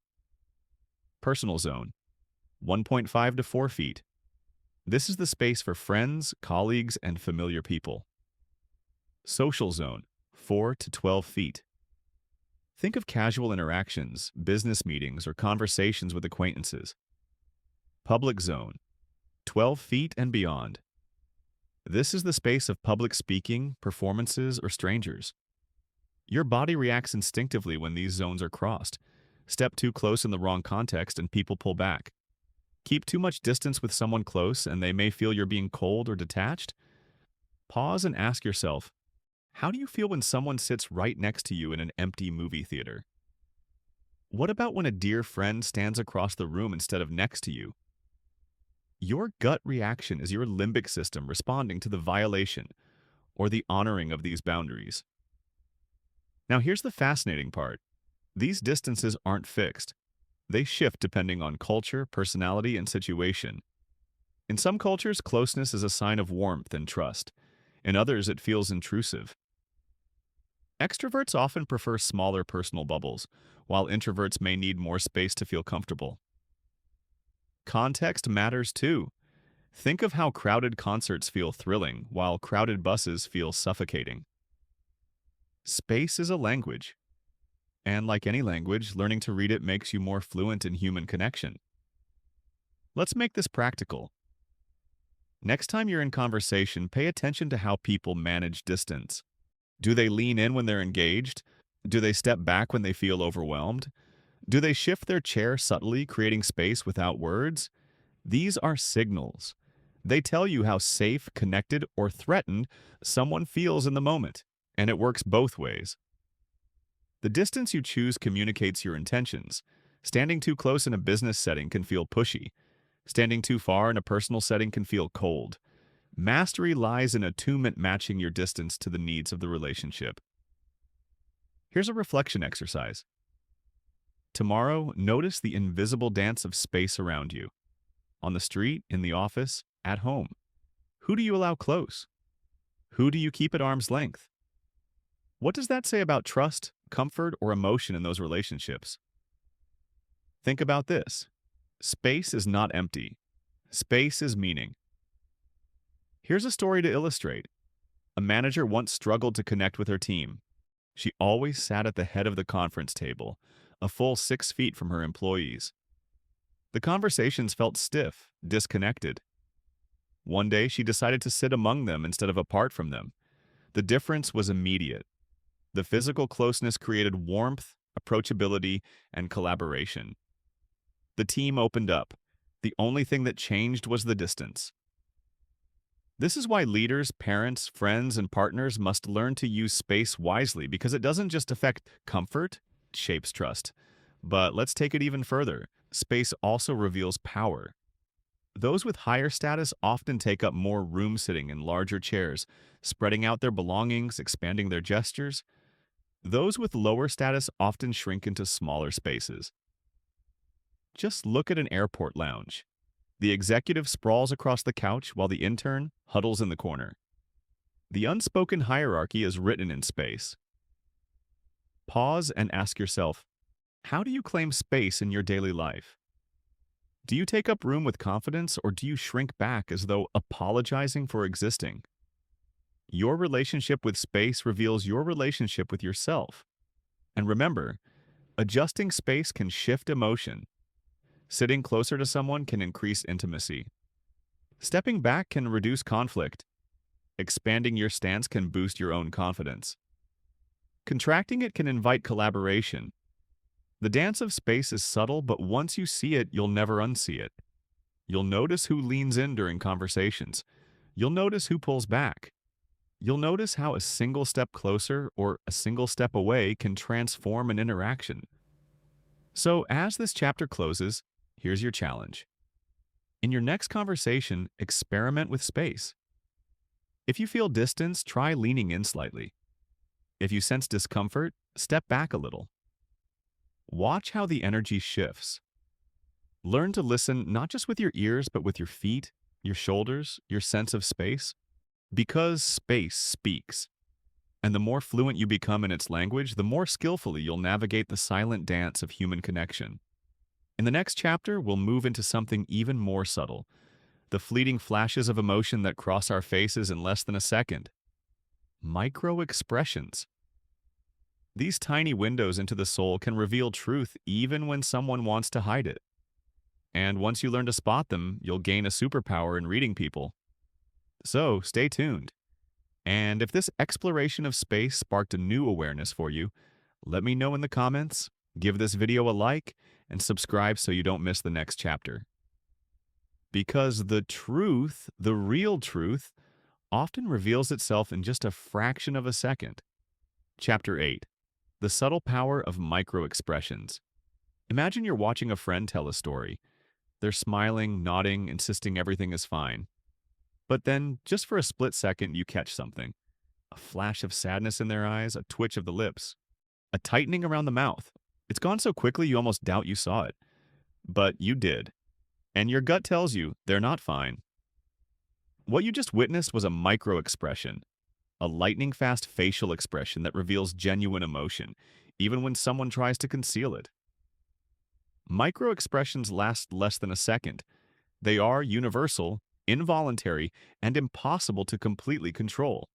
Personal zone, 1.5 to 4 feet. This is the space for friends, colleagues, and familiar people. Social zone, 4 to 12 feet. Think of casual interactions, business meetings, or conversations with acquaintances. Public zone, 12 feet and beyond. This is the space of public speaking, performances, or strangers. Your body reacts instinctively when these zones are crossed. Step too close in the wrong context and people pull back. Keep too much distance with someone close and they may feel you're being cold or detached. Pause and ask yourself, how do you feel when someone sits right next to you in an empty movie theater? What about when a dear friend stands across the room instead of next to you? Your gut reaction is your limbic system responding to the violation or the honoring of these boundaries. Now here's the fascinating part. These distances aren't fixed. They shift depending on culture, personality, and situation. In some cultures, closeness is a sign of warmth and trust. In others, it feels intrusive. Extroverts often prefer smaller personal bubbles, while introverts may need more space to feel comfortable. Context matters too. Think of how crowded concerts feel thrilling, while crowded buses feel suffocating. Space is a language. And like any language, learning to read it makes you more fluent in human connection. Let's make this practical. Next time you're in conversation, pay attention to how people manage distance. Do they lean in when they're engaged? Do they step back when they feel overwhelmed? Do they shift their chair subtly, creating space without words? These are signals. They tell you how safe, connected, or threatened someone feels in the moment, and it works both ways. The distance you choose communicates your intentions. Standing too close in a business setting can feel pushy. Standing too far in a personal setting can feel cold. Mastery lies in attunement, matching your distance to the needs of the relationship. Here's a reflection exercise. Tomorrow, notice the invisible dance of space around you. On the street, in the office, at home. Who do you allow close? Who do you keep at arm's length? What does that say about trust, comfort, or emotion in those relationships? Think about this. Space is not empty. Space is meaning. Here's a story to illustrate. A manager once struggled to connect with her team. She always sat at the head of the conference table, a full 6 feet from her employees. The conversations felt stiff, disconnected. One day, she decided to sit among them instead of apart from them. The difference was immediate. The physical closeness created warmth, approachability, and collaboration. The team opened up. The only thing that changed was the distance. This is why leaders, parents, friends, and partners must learn to use space wisely, because it doesn't just affect comfort, it shapes trust. But let's take it even further. Space also reveals power. Those with higher status often take up more room sitting in larger chairs, spreading out their belongings, expanding their gestures. Those with lower status often shrink into smaller spaces. Just look at an airport lounge. The executive sprawls across the couch while the intern huddles in the corner. The unspoken hierarchy is written in space. Pause and ask yourself, how do you claim space in your daily life? Do you take up room with confidence, or do you shrink back as though apologizing for existing? Your relationship with space reveals your relationship with yourself. And remember, adjusting space can shift emotion. Sitting closer to someone can increase intimacy. Stepping back can reduce conflict. Expanding your stance can boost your own confidence. Contracting it can invite collaboration. The dance of space is subtle, but once you see it, you'll never unsee it. You'll notice who leans in during conversations. You'll notice who pulls back. You'll notice how a single step closer or a single step away can transform an interaction. So, as this chapter closes, here's your challenge. In your next conversation, experiment with space. If you feel distance, try leaning in slightly. If you sense discomfort, step back a little. Watch how the energy shifts. Learn to listen not just with your ears, but with your feet, your shoulders, your sense of space. Because space speaks. And the more fluent you become in its language, the more skillfully you'll navigate the silent dance of human connection. In the next chapter, we'll move into something even more subtle, the fleeting flashes of emotion that cross our faces in less than a second. Micro expressions. These tiny windows into the soul can reveal truth even when someone wants to hide it. And once you learn to spot them, you'll gain a superpower in reading people. So stay tuned. And if this exploration of space sparked a new awareness for you, let me know in the comments, give this video a like, and subscribe so you don't miss the next chapter. Because the truth, the real truth, often reveals itself in just a fraction of a second. Chapter 8. The Subtle Power of Micro-Expressions. Imagine you're watching a friend tell a story. They're smiling, nodding, insisting everything is fine. But then, just for a split second, you catch something. A flash of sadness in their eyes, a twitch of the lips, a tightening around the mouth. It's gone so quickly you almost doubt you saw it. But you did. And your gut tells you they're not fine. What you just witnessed was a micro-expression, a lightning-fast facial expression that reveals genuine emotion, even when someone tries to conceal it. Micro-expressions last less than a second. They are universal, involuntary, and impossible to completely control.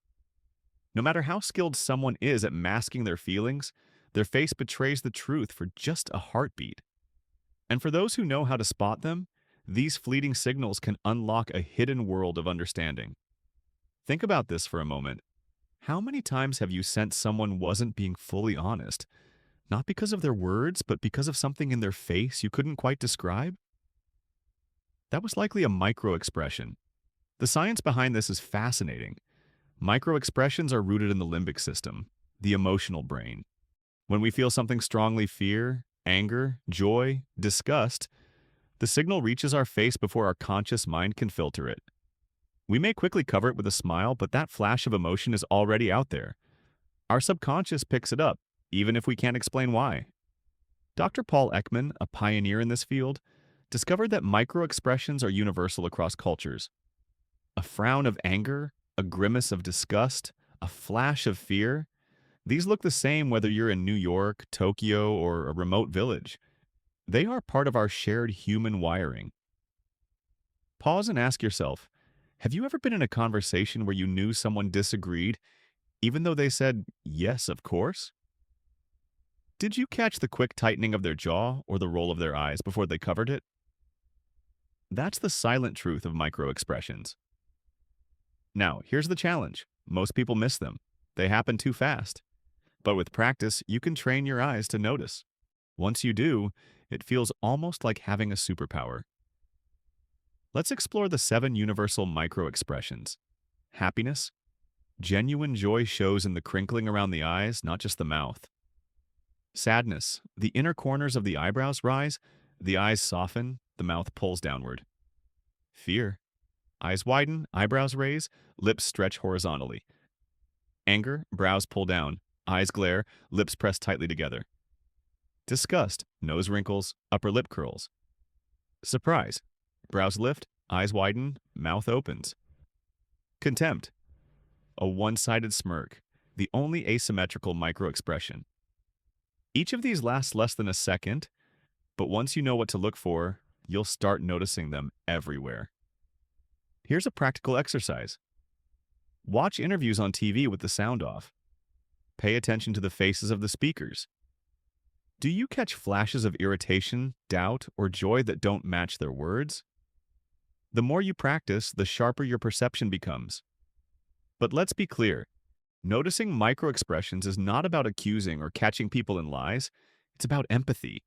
No matter how skilled someone is at masking their feelings, their face betrays the truth for just a heartbeat. And for those who know how to spot them, these fleeting signals can unlock a hidden world of understanding. Think about this for a moment. How many times have you sensed someone wasn't being fully honest? Not because of their words, but because of something in their face you couldn't quite describe? That was likely a micro-expression. The science behind this is fascinating. Micro-expressions are rooted in the limbic system, the emotional brain. When we feel something strongly, fear, anger, joy, disgust, the signal reaches our face before our conscious mind can filter it. We may quickly cover it with a smile, but that flash of emotion is already out there. Our subconscious picks it up, even if we can't explain why. Dr. Paul Ekman, a pioneer in this field, discovered that micro-expressions are universal across cultures. A frown of anger, a grimace of disgust, a flash of fear. These look the same whether you're in New York, Tokyo, or a remote village. They are part of our shared human wiring. Pause and ask yourself, have you ever been in a conversation where you knew someone disagreed, even though they said, yes, of course? Did you catch the quick tightening of their jaw or the roll of their eyes before they covered it? That's the silent truth of micro-expressions. Now, here's the challenge. Most people miss them. They happen too fast. But with practice, you can train your eyes to notice. Once you do, it feels almost like having a superpower. Let's explore the 7 universal micro-expressions. Happiness. Genuine joy shows in the crinkling around the eyes, not just the mouth. Sadness. The inner corners of the eyebrows rise, the eyes soften, the mouth pulls downward. Fear. Eyes widen, eyebrows raise, lips stretch horizontally. Anger. Brows pull down, eyes glare, lips press tightly together. Disgust. Nose wrinkles, upper lip curls. Surprise. Brows lift, eyes widen, mouth opens. Contempt. A one-sided smirk, the only asymmetrical micro-expression. Each of these lasts less than a second, but once you know what to look for, you'll start noticing them everywhere. Here's a practical exercise. Watch interviews on TV with the sound off. Pay attention to the faces of the speakers. Do you catch flashes of irritation, doubt, or joy that don't match their words? The more you practice, the sharper your perception becomes. But let's be clear. Noticing micro-expressions is not about accusing or catching people in lies. It's about empathy.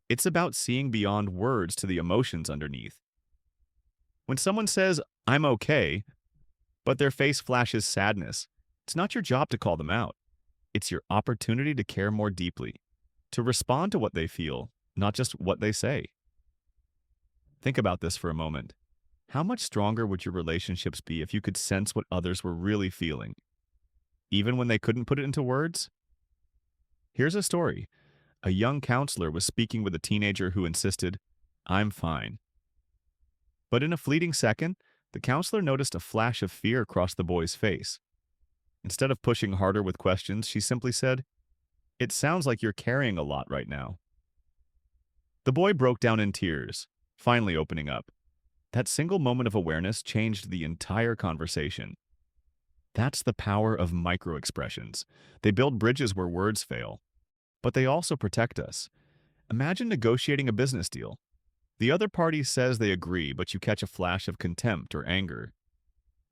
It's about seeing beyond words to the emotions underneath. When someone says, "I'm okay," but their face flashes sadness, it's not your job to call them out. It's your opportunity to care more deeply, to respond to what they feel, not just what they say. Think about this for a moment. How much stronger would your relationships be if you could sense what others were really feeling, even when they couldn't put it into words? Here's a story. A young counselor was speaking with a teenager who insisted, "I'm fine." But in a fleeting second, the counselor noticed a flash of fear across the boy's face. Instead of pushing harder with questions, she simply said, "It sounds like you're carrying a lot right now." The boy broke down in tears, finally opening up. That single moment of awareness changed the entire conversation. That's the power of microexpressions. They build bridges where words fail, but they also protect us. Imagine negotiating a business deal. The other party says they agree, but you catch a flash of contempt or anger.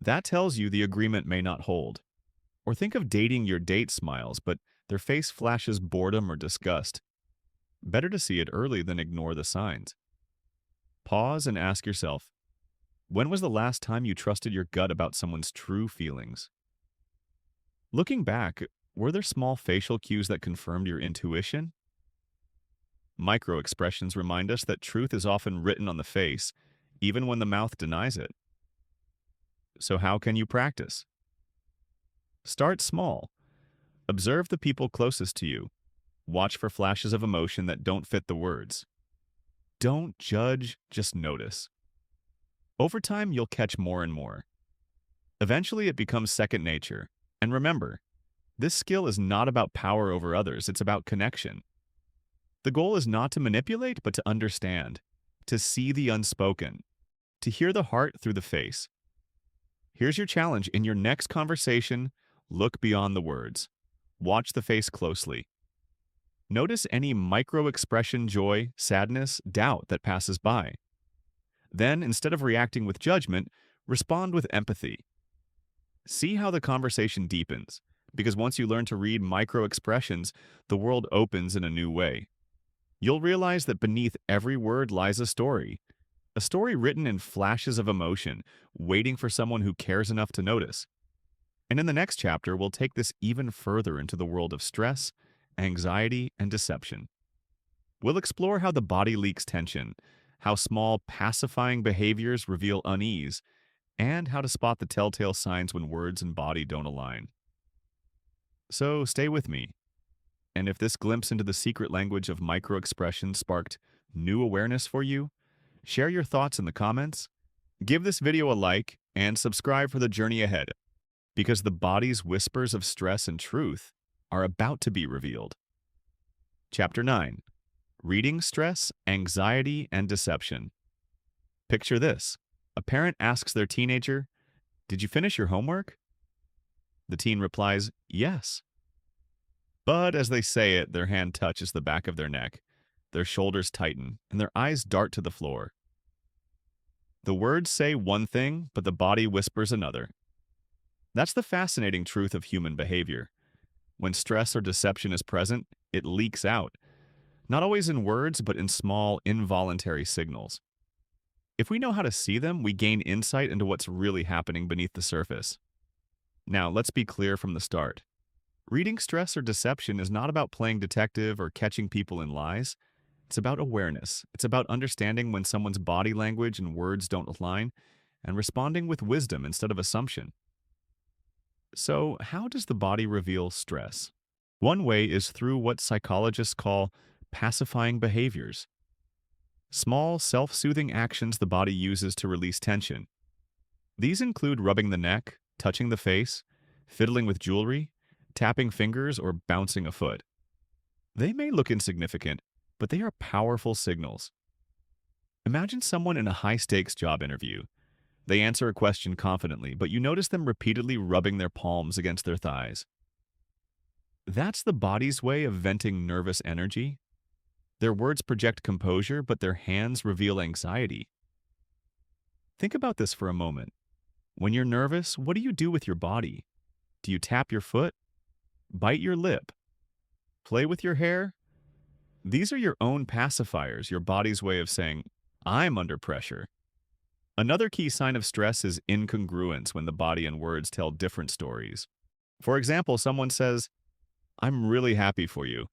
That tells you the agreement may not hold. Or think of dating your date smiles, but their face flashes boredom or disgust. Better to see it early than ignore the signs. Pause and ask yourself, when was the last time you trusted your gut about someone's true feelings? Looking back, were there small facial cues that confirmed your intuition? Micro expressions remind us that truth is often written on the face, even when the mouth denies it. So how can you practice? Start small. Observe the people closest to you. Watch for flashes of emotion that don't fit the words. Don't judge, just notice. Over time, you'll catch more and more. Eventually, it becomes second nature. And remember, this skill is not about power over others, it's about connection. The goal is not to manipulate, but to understand, to see the unspoken, to hear the heart through the face. Here's your challenge. In your next conversation, look beyond the words. Watch the face closely. Notice any micro-expression, joy, sadness, doubt that passes by. Then, instead of reacting with judgment, respond with empathy. See how the conversation deepens, because once you learn to read micro-expressions, the world opens in a new way. You'll realize that beneath every word lies a story written in flashes of emotion, waiting for someone who cares enough to notice. And in the next chapter, we'll take this even further into the world of stress, anxiety, and deception. We'll explore how the body leaks tension, how small pacifying behaviors reveal unease, and how to spot the telltale signs when words and body don't align. So stay with me. And if this glimpse into the secret language of microexpression sparked new awareness for you, share your thoughts in the comments, give this video a like, and subscribe for the journey ahead, because the body's whispers of stress and truth are about to be revealed. Chapter 9. Reading Stress, Anxiety, and Deception. Picture this. A parent asks their teenager, "Did you finish your homework?" The teen replies, "Yes." But as they say it, their hand touches the back of their neck, their shoulders tighten, and their eyes dart to the floor. The words say one thing, but the body whispers another. That's the fascinating truth of human behavior. When stress or deception is present, it leaks out, not always in words, but in small, involuntary signals. If we know how to see them, we gain insight into what's really happening beneath the surface. Now, let's be clear from the start. Reading stress or deception is not about playing detective or catching people in lies. It's about awareness. It's about understanding when someone's body language and words don't align and responding with wisdom instead of assumption. So, how does the body reveal stress? One way is through what psychologists call pacifying behaviors. Small, self-soothing actions the body uses to release tension. These include rubbing the neck, touching the face, fiddling with jewelry, tapping fingers, or bouncing a foot. They may look insignificant, but they are powerful signals. Imagine someone in a high-stakes job interview. They answer a question confidently, but you notice them repeatedly rubbing their palms against their thighs. That's the body's way of venting nervous energy. Their words project composure, but their hands reveal anxiety. Think about this for a moment. When you're nervous, what do you do with your body? Do you tap your foot? Bite your lip? Play with your hair? These are your own pacifiers, your body's way of saying, "I'm under pressure." Another key sign of stress is incongruence when the body and words tell different stories. For example, someone says, "I'm really happy for you,"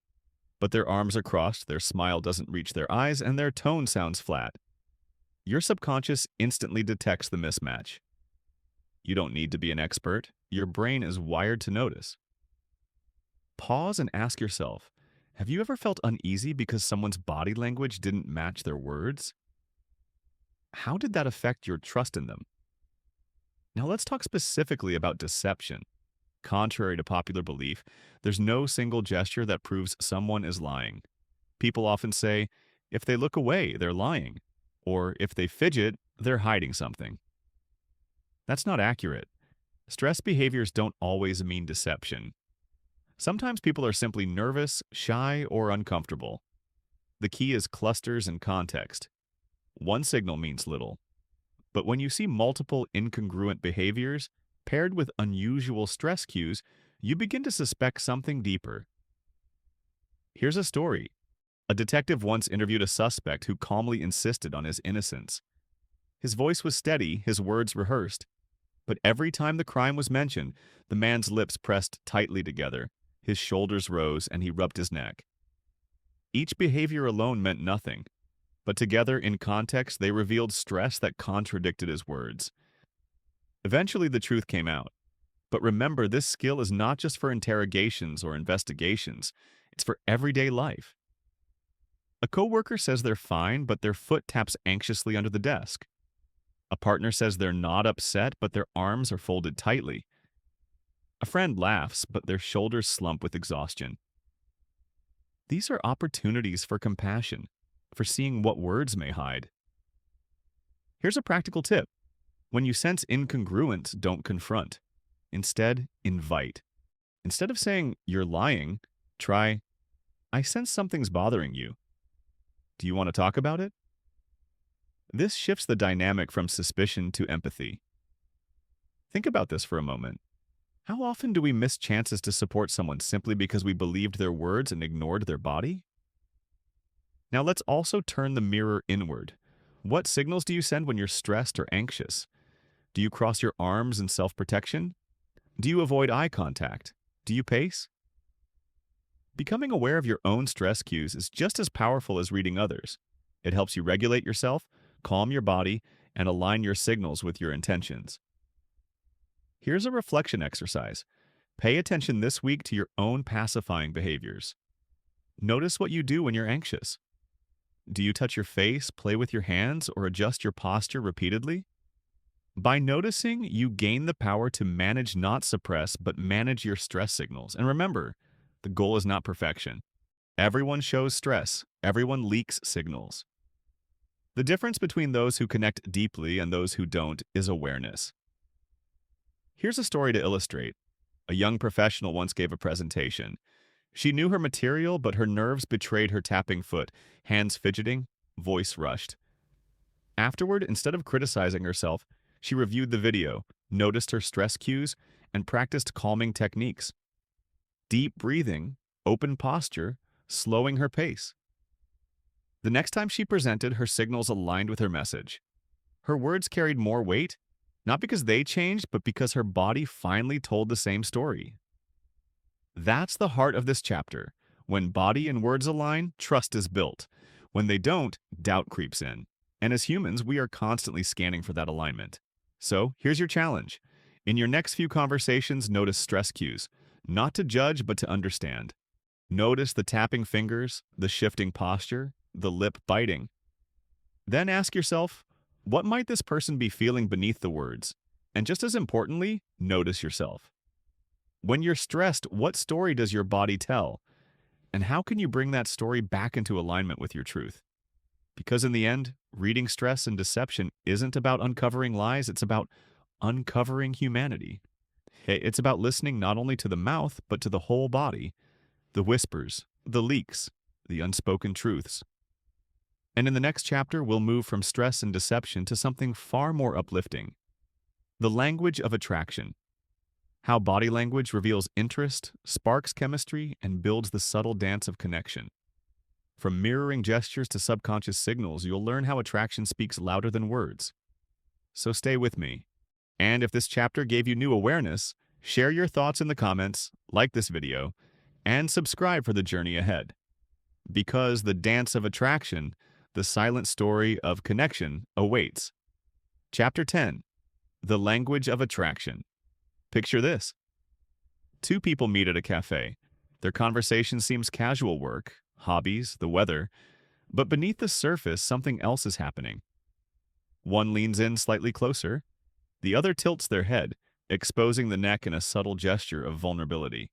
but their arms are crossed, their smile doesn't reach their eyes, and their tone sounds flat. Your subconscious instantly detects the mismatch. You don't need to be an expert. Your brain is wired to notice. Pause and ask yourself, have you ever felt uneasy because someone's body language didn't match their words? How did that affect your trust in them? Now let's talk specifically about deception. Contrary to popular belief, there's no single gesture that proves someone is lying. People often say, if they look away, they're lying, or if they fidget, they're hiding something. That's not accurate. Stress behaviors don't always mean deception. Sometimes people are simply nervous, shy, or uncomfortable. The key is clusters and context. One signal means little, but when you see multiple incongruent behaviors paired with unusual stress cues, you begin to suspect something deeper. Here's a story. A detective once interviewed a suspect who calmly insisted on his innocence. His voice was steady, his words rehearsed, but every time the crime was mentioned, the man's lips pressed tightly together, his shoulders rose, and he rubbed his neck. Each behavior alone meant nothing, but together in context they revealed stress that contradicted his words. Eventually the truth came out. But remember, this skill is not just for interrogations or investigations, it's for everyday life. A coworker says they're fine, but their foot taps anxiously under the desk. A partner says they're not upset, but their arms are folded tightly. A friend laughs, but their shoulders slump with exhaustion. These are opportunities for compassion, for seeing what words may hide. Here's a practical tip. When you sense incongruence, don't confront. Instead, invite. Instead of saying, you're lying, try, I sense something's bothering you. Do you want to talk about it? This shifts the dynamic from suspicion to empathy. Think about this for a moment. How often do we miss chances to support someone simply because we believed their words and ignored their body? Now let's also turn the mirror inward. What signals do you send when you're stressed or anxious? Do you cross your arms in self-protection? Do you avoid eye contact? Do you pace? Becoming aware of your own stress cues is just as powerful as reading others. It helps you regulate yourself, calm your body, and align your signals with your intentions. Here's a reflection exercise. Pay attention this week to your own pacifying behaviors. Notice what you do when you're anxious. Do you touch your face, play with your hands, or adjust your posture repeatedly? By noticing, you gain the power to manage, not suppress, but manage your stress signals. And remember, the goal is not perfection. Everyone shows stress. Everyone leaks signals. The difference between those who connect deeply and those who don't is awareness. Here's a story to illustrate. A young professional once gave a presentation. She knew her material, but her nerves betrayed her tapping foot, hands fidgeting, voice rushed. Afterward, instead of criticizing herself, she reviewed the video, noticed her stress cues, and practiced calming techniques. Deep breathing, open posture, slowing her pace. The next time she presented, her signals aligned with her message. Her words carried more weight, not because they changed, but because her body finally told the same story. That's the heart of this chapter. When body and words align, trust is built. When they don't, doubt creeps in. And as humans, we are constantly scanning for that alignment. So, here's your challenge. In your next few conversations, notice stress cues. Not to judge, but to understand. Notice the tapping fingers, the shifting posture, the lip biting. Then ask yourself, what might this person be feeling beneath the words? And just as importantly, notice yourself. When you're stressed, what story does your body tell? And how can you bring that story back into alignment with your truth? Because in the end, reading stress and deception isn't about uncovering lies, it's about uncovering humanity. It's about listening not only to the mouth, but to the whole body, the whispers, the leaks, the unspoken truths. And in the next chapter, we'll move from stress and deception to something far more uplifting. The language of attraction. How body language reveals interest, sparks chemistry, and builds the subtle dance of connection. From mirroring gestures to subconscious signals, you'll learn how attraction speaks louder than words. So stay with me. And if this chapter gave you new awareness, share your thoughts in the comments, like this video, and subscribe for the journey ahead. Because the dance of attraction, the silent story of connection, awaits. Chapter 10. The Language of Attraction. Picture this. Two people meet at a cafe. Their conversation seems casual: work, hobbies, the weather, but beneath the surface, something else is happening. One leans in slightly closer. The other tilts their head, exposing the neck in a subtle gesture of vulnerability.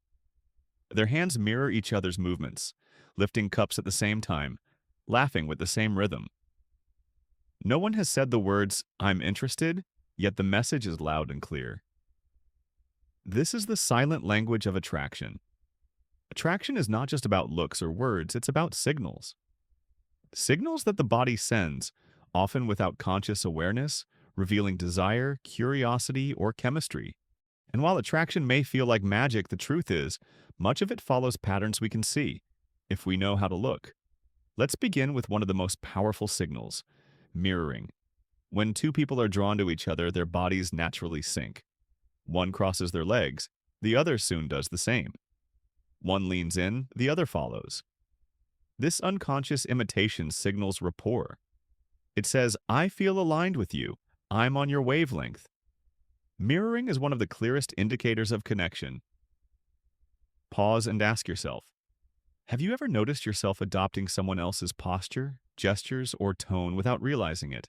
Their hands mirror each other's movements, lifting cups at the same time, laughing with the same rhythm. No one has said the words, "I'm interested," yet the message is loud and clear. This is the silent language of attraction. Attraction is not just about looks or words, it's about signals. Signals that the body sends, often without conscious awareness, revealing desire, curiosity, or chemistry. And while attraction may feel like magic, the truth is, much of it follows patterns we can see, if we know how to look. Let's begin with one of the most powerful signals, mirroring. When two people are drawn to each other, their bodies naturally sync. One crosses their legs, the other soon does the same. One leans in, the other follows. This unconscious imitation signals rapport. It says, "I feel aligned with you. I'm on your wavelength." Mirroring is one of the clearest indicators of connection. Pause and ask yourself, have you ever noticed yourself adopting someone else's posture, gestures, or tone without realizing it?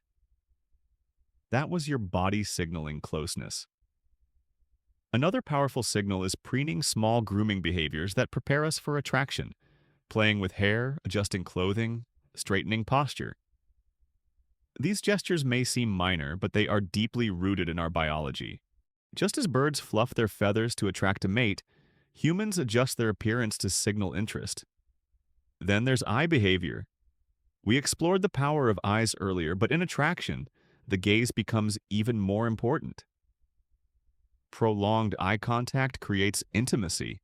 That was your body signaling closeness. Another powerful signal is preening small grooming behaviors that prepare us for attraction, playing with hair, adjusting clothing, straightening posture. These gestures may seem minor, but they are deeply rooted in our biology. Just as birds fluff their feathers to attract a mate, humans adjust their appearance to signal interest. Then there's eye behavior. We explored the power of eyes earlier, but in attraction, the gaze becomes even more important. Prolonged eye contact creates intimacy.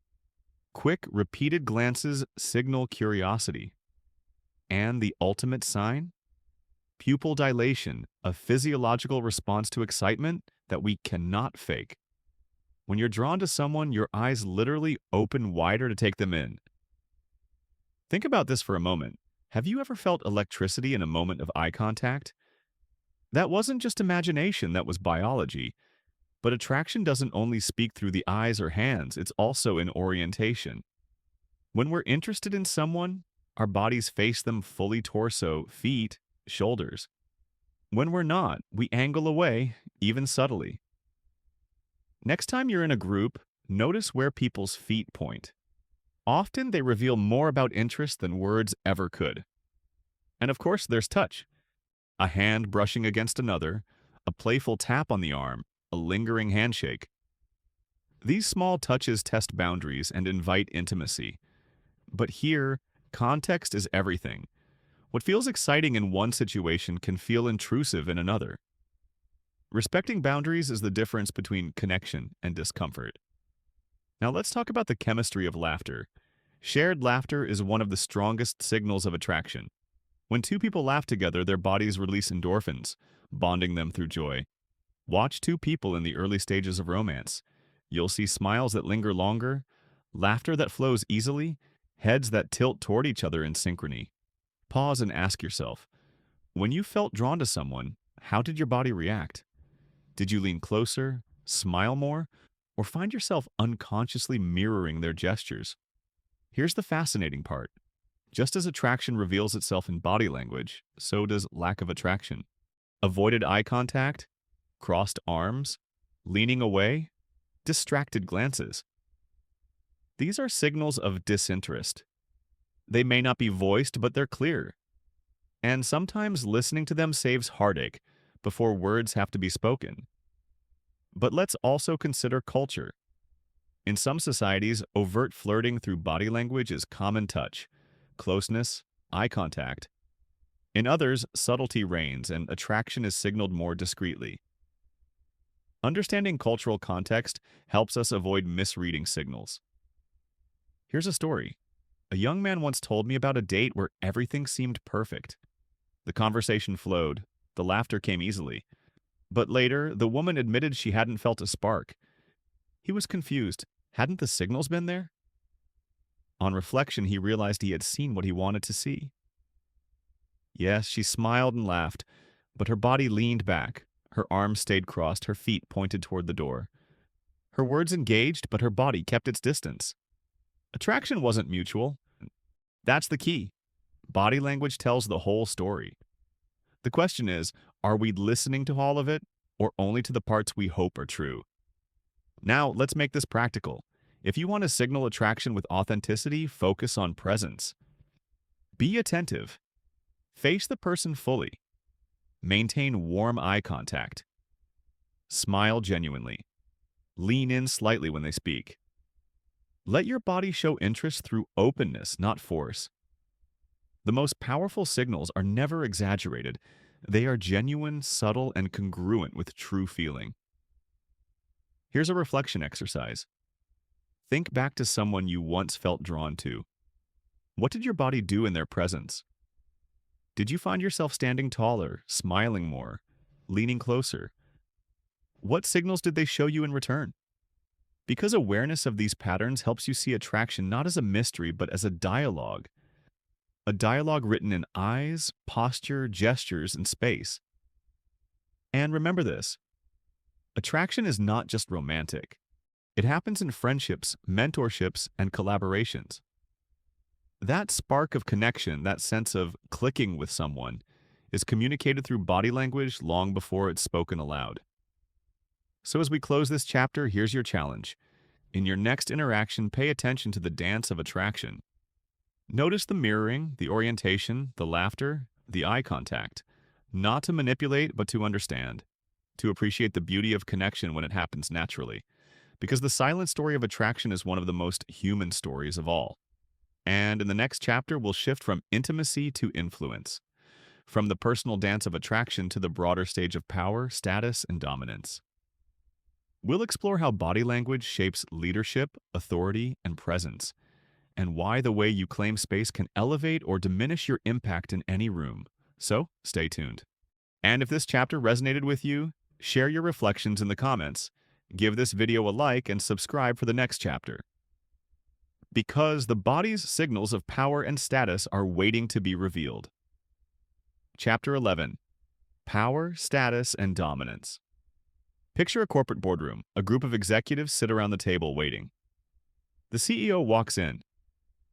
Quick, repeated glances signal curiosity. And the ultimate sign? Pupil dilation, a physiological response to excitement that we cannot fake. When you're drawn to someone, your eyes literally open wider to take them in. Think about this for a moment. Have you ever felt electricity in a moment of eye contact? That wasn't just imagination, that was biology. But attraction doesn't only speak through the eyes or hands, it's also in orientation. When we're interested in someone, our bodies face them fully torso, feet, shoulders. When we're not, we angle away, even subtly. Next time you're in a group, notice where people's feet point. Often they reveal more about interest than words ever could. And of course, there's touch. A hand brushing against another, a playful tap on the arm, a lingering handshake. These small touches test boundaries and invite intimacy. But here, context is everything. What feels exciting in one situation can feel intrusive in another. Respecting boundaries is the difference between connection and discomfort. Now let's talk about the chemistry of laughter. Shared laughter is one of the strongest signals of attraction. When two people laugh together, their bodies release endorphins, bonding them through joy. Watch two people in the early stages of romance. You'll see smiles that linger longer, laughter that flows easily, heads that tilt toward each other in synchrony. Pause and ask yourself, when you felt drawn to someone, how did your body react? Did you lean closer, smile more, or find yourself unconsciously mirroring their gestures? Here's the fascinating part. Just as attraction reveals itself in body language, so does lack of attraction. Avoided eye contact, crossed arms, leaning away, distracted glances. These are signals of disinterest. They may not be voiced, but they're clear. And sometimes listening to them saves heartache before words have to be spoken. But let's also consider culture. In some societies, overt flirting through body language is common touch, closeness, eye contact. In others, subtlety reigns and attraction is signaled more discreetly. Understanding cultural context helps us avoid misreading signals. Here's a story. A young man once told me about a date where everything seemed perfect. The conversation flowed, the laughter came easily. But later, the woman admitted she hadn't felt a spark. He was confused. Hadn't the signals been there? On reflection, he realized he had seen what he wanted to see. Yes, she smiled and laughed, but her body leaned back. Her arms stayed crossed, her feet pointed toward the door. Her words engaged, but her body kept its distance. Attraction wasn't mutual. That's the key. Body language tells the whole story. The question is, are we listening to all of it, or only to the parts we hope are true? Now, let's make this practical. If you want to signal attraction with authenticity, focus on presence. Be attentive. Face the person fully. Maintain warm eye contact. Smile genuinely. Lean in slightly when they speak. Let your body show interest through openness, not force. The most powerful signals are never exaggerated. They are genuine, subtle, and congruent with true feeling. Here's a reflection exercise. Think back to someone you once felt drawn to. What did your body do in their presence? Did you find yourself standing taller, smiling more, leaning closer? What signals did they show you in return? Because awareness of these patterns helps you see attraction not as a mystery, but as a dialogue. A dialogue written in eyes, posture, gestures, and space. And remember this, attraction is not just romantic. It happens in friendships, mentorships, and collaborations. That spark of connection, that sense of clicking with someone, is communicated through body language long before it's spoken aloud. So as we close this chapter, here's your challenge. In your next interaction, pay attention to the dance of attraction. Notice the mirroring, the orientation, the laughter, the eye contact. Not to manipulate, but to understand. To appreciate the beauty of connection when it happens naturally. Because the silent story of attraction is one of the most human stories of all. And in the next chapter, we'll shift from intimacy to influence. From the personal dance of attraction to the broader stage of power, status, and dominance. We'll explore how body language shapes leadership, authority, and presence, and why the way you claim space can elevate or diminish your impact in any room. So, stay tuned. And if this chapter resonated with you, share your reflections in the comments, give this video a like, and subscribe for the next chapter. Because the body's signals of power and status are waiting to be revealed. Chapter 11. Power, Status, and Dominance. Picture a corporate boardroom. A group of executives sit around the table waiting. The CEO walks in.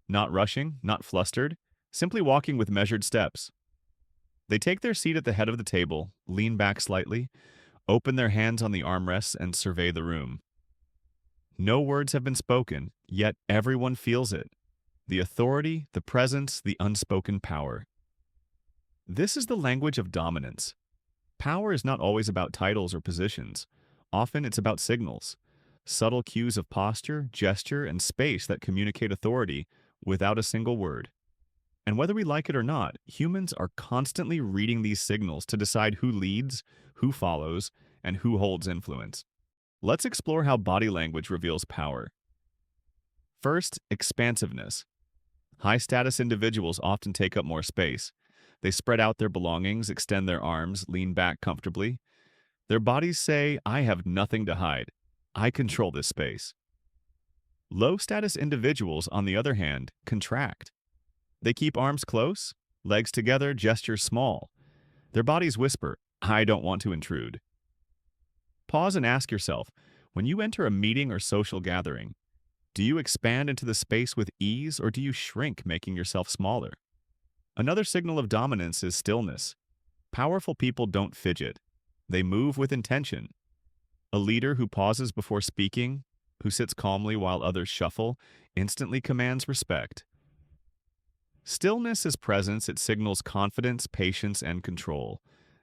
Not rushing, not flustered, simply walking with measured steps. They take their seat at the head of the table, lean back slightly, open their hands on the armrests, and survey the room. No words have been spoken, yet everyone feels it. The authority, the presence, the unspoken power. This is the language of dominance. Power is not always about titles or positions. Often it's about signals, subtle cues of posture, gesture, and space that communicate authority without a single word. And whether we like it or not, humans are constantly reading these signals to decide who leads, who follows, and who holds influence. Let's explore how body language reveals power. First, expansiveness. High-status individuals often take up more space. They spread out their belongings, extend their arms, lean back comfortably. Their bodies say, "I have nothing to hide. I control this space." Low-status individuals, on the other hand, contract. They keep arms close, legs together, gestures small. Their bodies whisper, "I don't want to intrude." Pause and ask yourself, when you enter a meeting or social gathering, do you expand into the space with ease or do you shrink, making yourself smaller? Another signal of dominance is stillness. Powerful people don't fidget. They move with intention. A leader who pauses before speaking, who sits calmly while others shuffle, instantly commands respect. Stillness is presence. It signals confidence, patience, and control.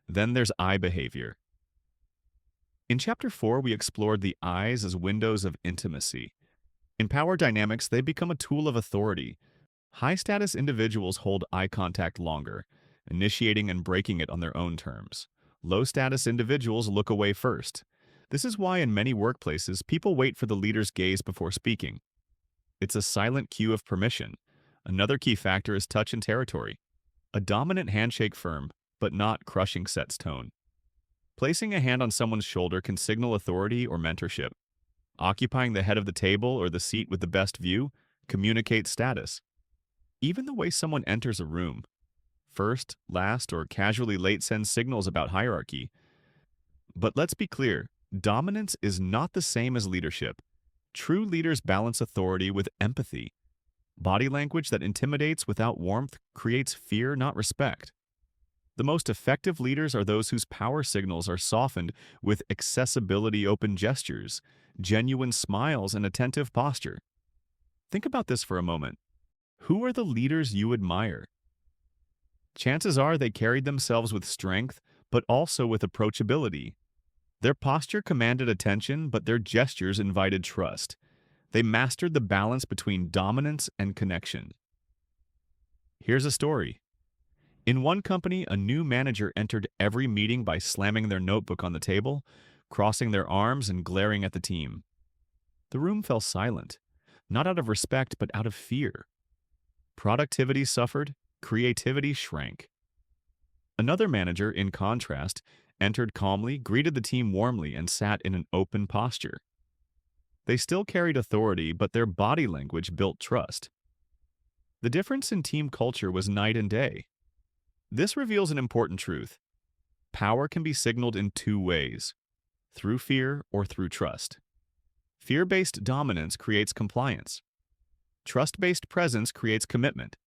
Then there's eye behavior. In Chapter 4, we explored the eyes as windows of intimacy. In power dynamics, they become a tool of authority. High-status individuals hold eye contact longer, initiating and breaking it on their own terms. Low-status individuals look away first. This is why in many workplaces, people wait for the leader's gaze before speaking. It's a silent cue of permission. Another key factor is touch and territory. A dominant handshake firm, but not crushing, sets tone. Placing a hand on someone's shoulder can signal authority or mentorship. Occupying the head of the table or the seat with the best view communicates status. Even the way someone enters a room, first, last, or casually late, sends signals about hierarchy. But let's be clear, dominance is not the same as leadership. True leaders balance authority with empathy. Body language that intimidates without warmth creates fear, not respect. The most effective leaders are those whose power signals are softened with accessibility open gestures, genuine smiles, and attentive posture. Think about this for a moment. Who are the leaders you admire? Chances are they carried themselves with strength, but also with approachability. Their posture commanded attention, but their gestures invited trust. They mastered the balance between dominance and connection. Here's a story. In one company, a new manager entered every meeting by slamming their notebook on the table, crossing their arms, and glaring at the team. The room fell silent, not out of respect, but out of fear. Productivity suffered, creativity shrank. Another manager, in contrast, entered calmly, greeted the team warmly, and sat in an open posture. They still carried authority, but their body language built trust. The difference in team culture was night and day. This reveals an important truth. Power can be signaled in two ways, through fear or through trust. Fear-based dominance creates compliance. Trust-based presence creates commitment.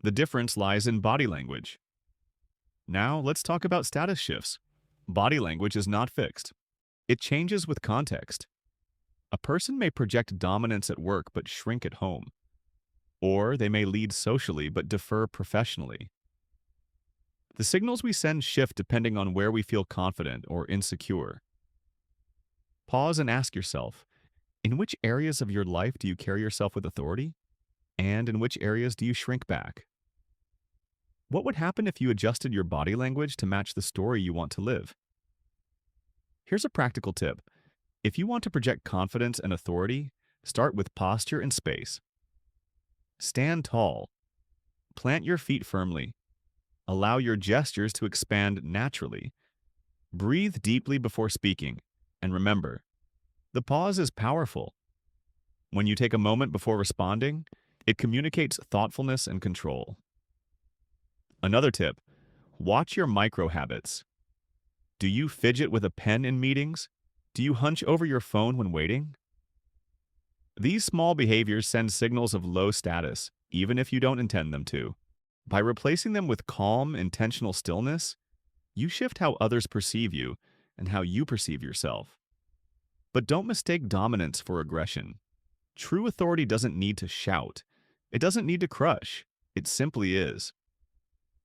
The difference lies in body language. Now, let's talk about status shifts. Body language is not fixed. It changes with context. A person may project dominance at work but shrink at home. Or they may lead socially but defer professionally. The signals we send shift depending on where we feel confident or insecure. Pause and ask yourself, in which areas of your life do you carry yourself with authority? And in which areas do you shrink back? What would happen if you adjusted your body language to match the story you want to live? Here's a practical tip. If you want to project confidence and authority, start with posture and space. Stand tall. Plant your feet firmly. Allow your gestures to expand naturally. Breathe deeply before speaking. And remember, the pause is powerful. When you take a moment before responding, it communicates thoughtfulness and control. Another tip, watch your micro habits. Do you fidget with a pen in meetings? Do you hunch over your phone when waiting? These small behaviors send signals of low status, even if you don't intend them to. By replacing them with calm, intentional stillness, you shift how others perceive you and how you perceive yourself. But don't mistake dominance for aggression. True authority doesn't need to shout. It doesn't need to crush. It simply is.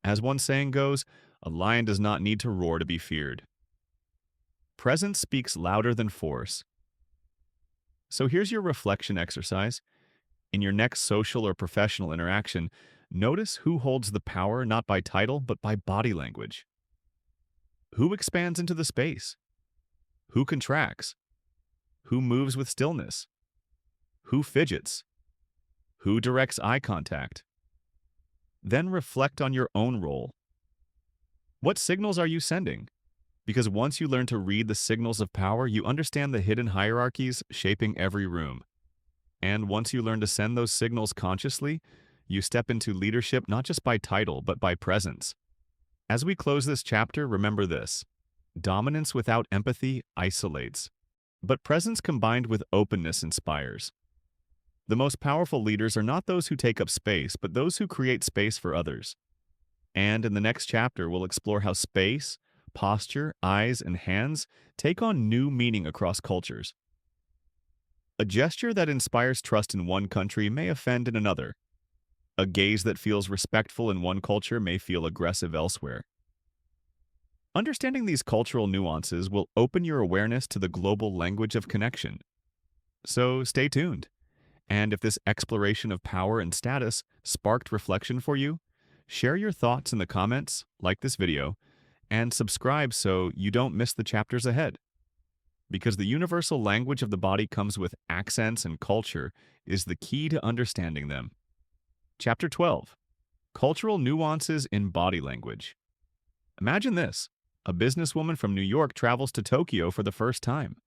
As one saying goes, a lion does not need to roar to be feared. Presence speaks louder than force. So here's your reflection exercise. In your next social or professional interaction, notice who holds the power not by title but by body language. Who expands into the space? Who contracts? Who moves with stillness? Who fidgets? Who directs eye contact? Then reflect on your own role. What signals are you sending? Because once you learn to read the signals of power, you understand the hidden hierarchies shaping every room. And once you learn to send those signals consciously, you step into leadership not just by title, but by presence. As we close this chapter, remember this. Dominance without empathy isolates, but presence combined with openness inspires. The most powerful leaders are not those who take up space, but those who create space for others. And in the next chapter, we'll explore how space, posture, eyes, and hands take on new meaning across cultures. A gesture that inspires trust in one country may offend in another. A gaze that feels respectful in one culture may feel aggressive elsewhere. Understanding these cultural nuances will open your awareness to the global language of connection. So stay tuned. And if this exploration of power and status sparked reflection for you, share your thoughts in the comments, like this video, and subscribe so you don't miss the chapters ahead. Because the universal language of the body comes with accents and culture is the key to understanding them. Chapter 12. Cultural Nuances in Body Language. Imagine this. A businesswoman from New York travels to Tokyo for the first time.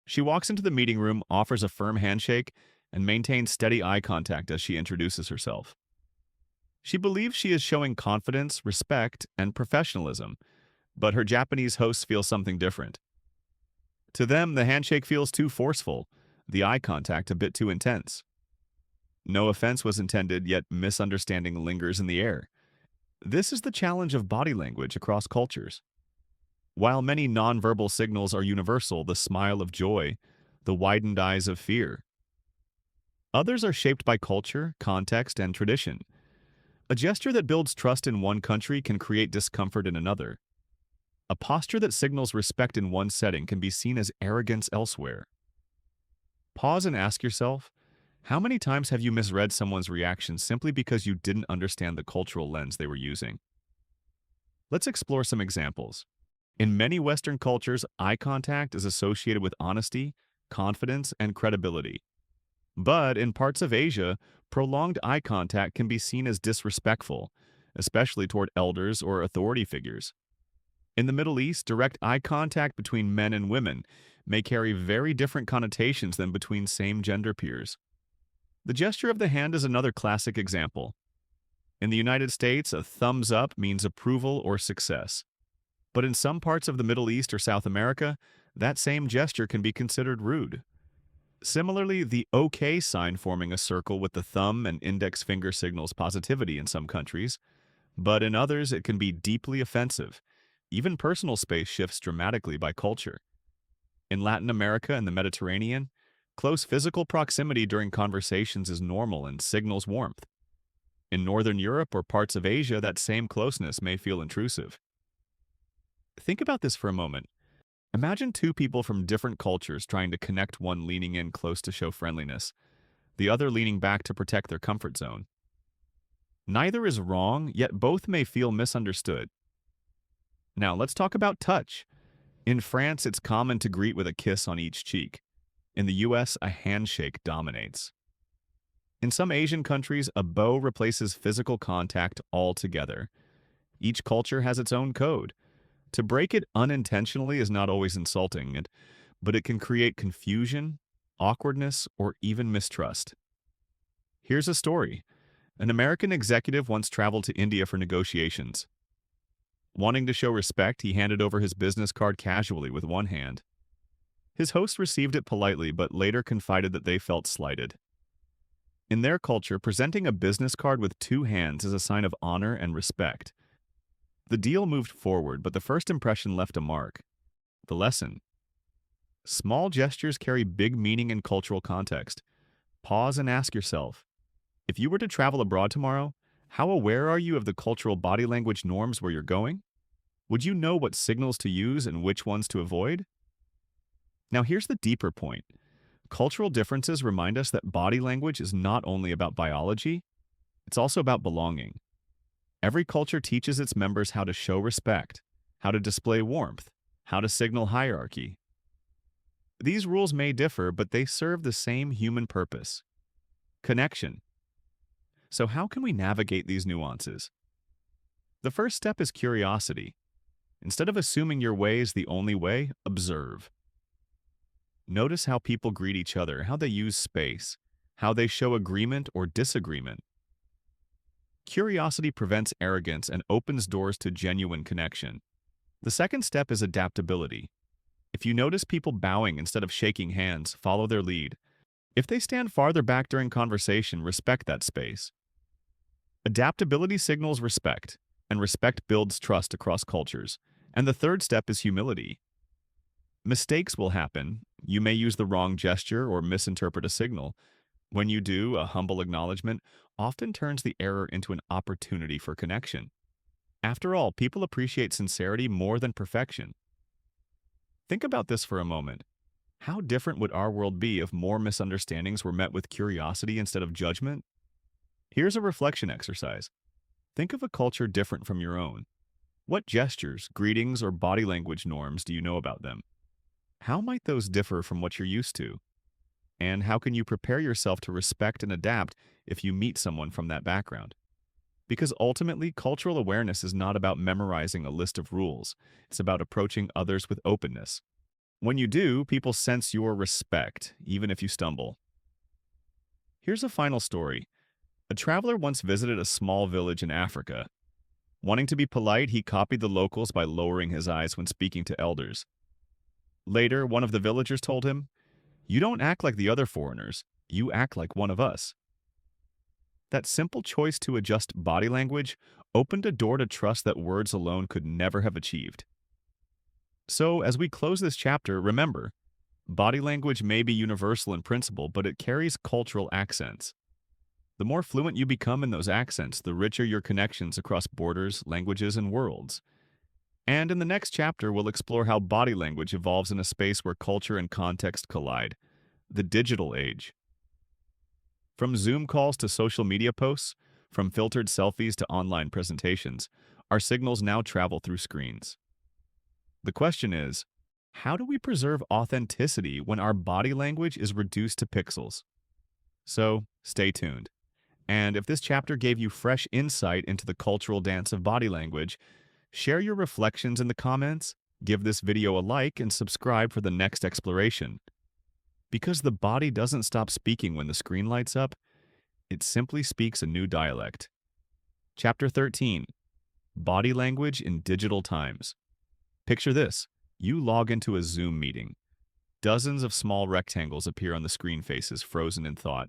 She walks into the meeting room, offers a firm handshake, and maintains steady eye contact as she introduces herself. She believes she is showing confidence, respect, and professionalism, but her Japanese hosts feel something different. To them, the handshake feels too forceful, the eye contact a bit too intense. No offense was intended, yet misunderstanding lingers in the air. This is the challenge of body language across cultures. While many nonverbal signals are universal, the smile of joy, the widened eyes of fear, others are shaped by culture, context, and tradition. A gesture that builds trust in one country can create discomfort in another. A posture that signals respect in one setting can be seen as arrogance elsewhere. Pause and ask yourself, how many times have you misread someone's reaction simply because you didn't understand the cultural lens they were using? Let's explore some examples. In many Western cultures, eye contact is associated with honesty, confidence, and credibility. But in parts of Asia, prolonged eye contact can be seen as disrespectful, especially toward elders or authority figures. In the Middle East, direct eye contact between men and women may carry very different connotations than between same-gender peers. The gesture of the hand is another classic example. In the United States, a thumbs up means approval or success. But in some parts of the Middle East or South America, that same gesture can be considered rude. Similarly, the OK sign forming a circle with the thumb and index finger signals positivity in some countries, but in others it can be deeply offensive. Even personal space shifts dramatically by culture. In Latin America and the Mediterranean, close physical proximity during conversations is normal and signals warmth. In Northern Europe or parts of Asia, that same closeness may feel intrusive. Think about this for a moment. Imagine two people from different cultures trying to connect, one leaning in close to show friendliness, the other leaning back to protect their comfort zone. Neither is wrong, yet both may feel misunderstood. Now, let's talk about touch. In France, it's common to greet with a kiss on each cheek. In the US, a handshake dominates. In some Asian countries, a bow replaces physical contact altogether. Each culture has its own code. To break it unintentionally is not always insulting, but it can create confusion, awkwardness, or even mistrust. Here's a story. An American executive once traveled to India for negotiations. Wanting to show respect, he handed over his business card casually with one hand. His host received it politely, but later confided that they felt slighted. In their culture, presenting a business card with two hands is a sign of honor and respect. The deal moved forward, but the first impression left a mark. The lesson: small gestures carry big meaning in cultural context. Pause and ask yourself, if you were to travel abroad tomorrow, how aware are you of the cultural body language norms where you're going? Would you know what signals to use and which ones to avoid? Now here's the deeper point. Cultural differences remind us that body language is not only about biology, it's also about belonging. Every culture teaches its members how to show respect, how to display warmth, how to signal hierarchy. These rules may differ, but they serve the same human purpose: connection. So how can we navigate these nuances? The first step is curiosity. Instead of assuming your way is the only way, observe. Notice how people greet each other, how they use space, how they show agreement or disagreement. Curiosity prevents arrogance and opens doors to genuine connection. The second step is adaptability. If you notice people bowing instead of shaking hands, follow their lead. If they stand farther back during conversation, respect that space. Adaptability signals respect, and respect builds trust across cultures. And the third step is humility. Mistakes will happen. You may use the wrong gesture or misinterpret a signal. When you do, a humble acknowledgement often turns the error into an opportunity for connection. After all, people appreciate sincerity more than perfection. Think about this for a moment. How different would our world be if more misunderstandings were met with curiosity instead of judgment? Here's a reflection exercise. Think of a culture different from your own. What gestures, greetings, or body language norms do you know about them? How might those differ from what you're used to? And how can you prepare yourself to respect and adapt if you meet someone from that background? Because ultimately, cultural awareness is not about memorizing a list of rules. It's about approaching others with openness. When you do, people sense your respect, even if you stumble. Here's a final story. A traveler once visited a small village in Africa. Wanting to be polite, he copied the locals by lowering his eyes when speaking to elders. Later, one of the villagers told him, "You don't act like the other foreigners. You act like one of us." That simple choice to adjust body language opened a door to trust that words alone could never have achieved. So, as we close this chapter, remember, body language may be universal in principle, but it carries cultural accents. The more fluent you become in those accents, the richer your connections across borders, languages, and worlds. And in the next chapter, we'll explore how body language evolves in a space where culture and context collide, the digital age. From Zoom calls to social media posts, from filtered selfies to online presentations, our signals now travel through screens. The question is, how do we preserve authenticity when our body language is reduced to pixels? So, stay tuned. And if this chapter gave you fresh insight into the cultural dance of body language, share your reflections in the comments, give this video a like, and subscribe for the next exploration. Because the body doesn't stop speaking when the screen lights up, it simply speaks a new dialect. Chapter 13. Body Language in Digital Times. Picture this. You log into a Zoom meeting. Dozens of small rectangles appear on the screen faces, frozen in thought.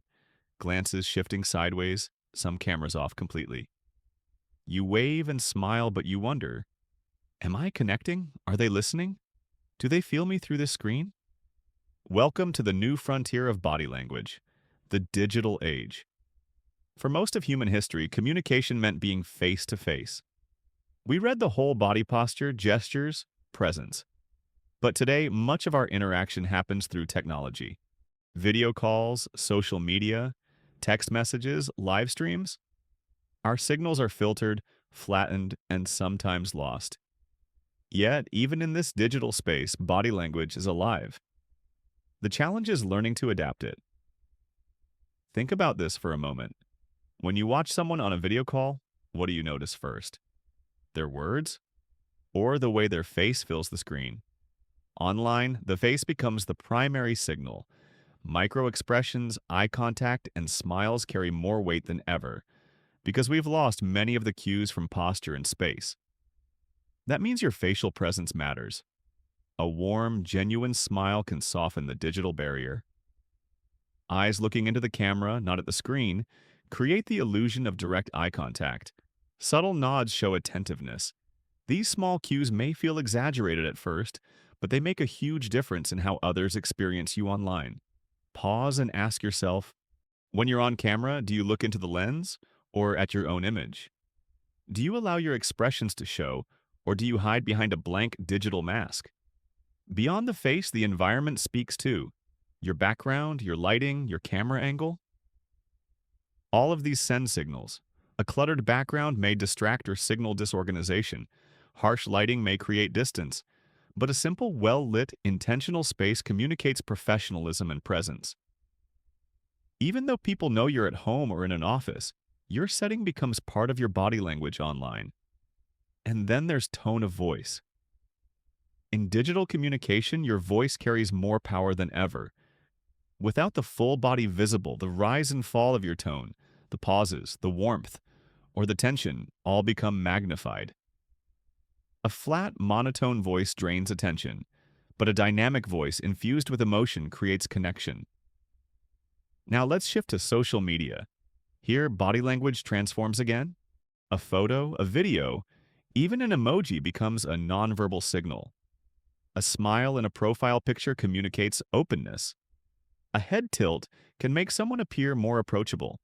Glances shifting sideways, some cameras off completely. You wave and smile, but you wonder, am I connecting? Are they listening? Do they feel me through this screen? Welcome to the new frontier of body language, the digital age. For most of human history, communication meant being face-to-face. We read the whole body posture, gestures, presence. But today, much of our interaction happens through technology. Video calls, social media, text messages, live streams. Our signals are filtered, flattened, and sometimes lost. Yet, even in this digital space, body language is alive. The challenge is learning to adapt it. Think about this for a moment. When you watch someone on a video call, what do you notice first? Their words? Or the way their face fills the screen? Online, the face becomes the primary signal. Micro-expressions, eye contact, and smiles carry more weight than ever, because we've lost many of the cues from posture and space. That means your facial presence matters. A warm, genuine smile can soften the digital barrier. Eyes looking into the camera, not at the screen, create the illusion of direct eye contact. Subtle nods show attentiveness. These small cues may feel exaggerated at first, but they make a huge difference in how others experience you online. Pause and ask yourself, when you're on camera, do you look into the lens or at your own image? Do you allow your expressions to show, or do you hide behind a blank digital mask? Beyond the face, the environment speaks too. Your background, your lighting, your camera angle. All of these send signals. A cluttered background may distract or signal disorganization. Harsh lighting may create distance. But a simple, well-lit, intentional space communicates professionalism and presence. Even though people know you're at home or in an office, your setting becomes part of your body language online. And then there's tone of voice. In digital communication, your voice carries more power than ever. Without the full body visible, the rise and fall of your tone, the pauses, the warmth, or the tension all become magnified. A flat, monotone voice drains attention, but a dynamic voice infused with emotion creates connection. Now let's shift to social media. Here, body language transforms again. A photo, a video, even an emoji becomes a nonverbal signal. A smile in a profile picture communicates openness. A head tilt can make someone appear more approachable.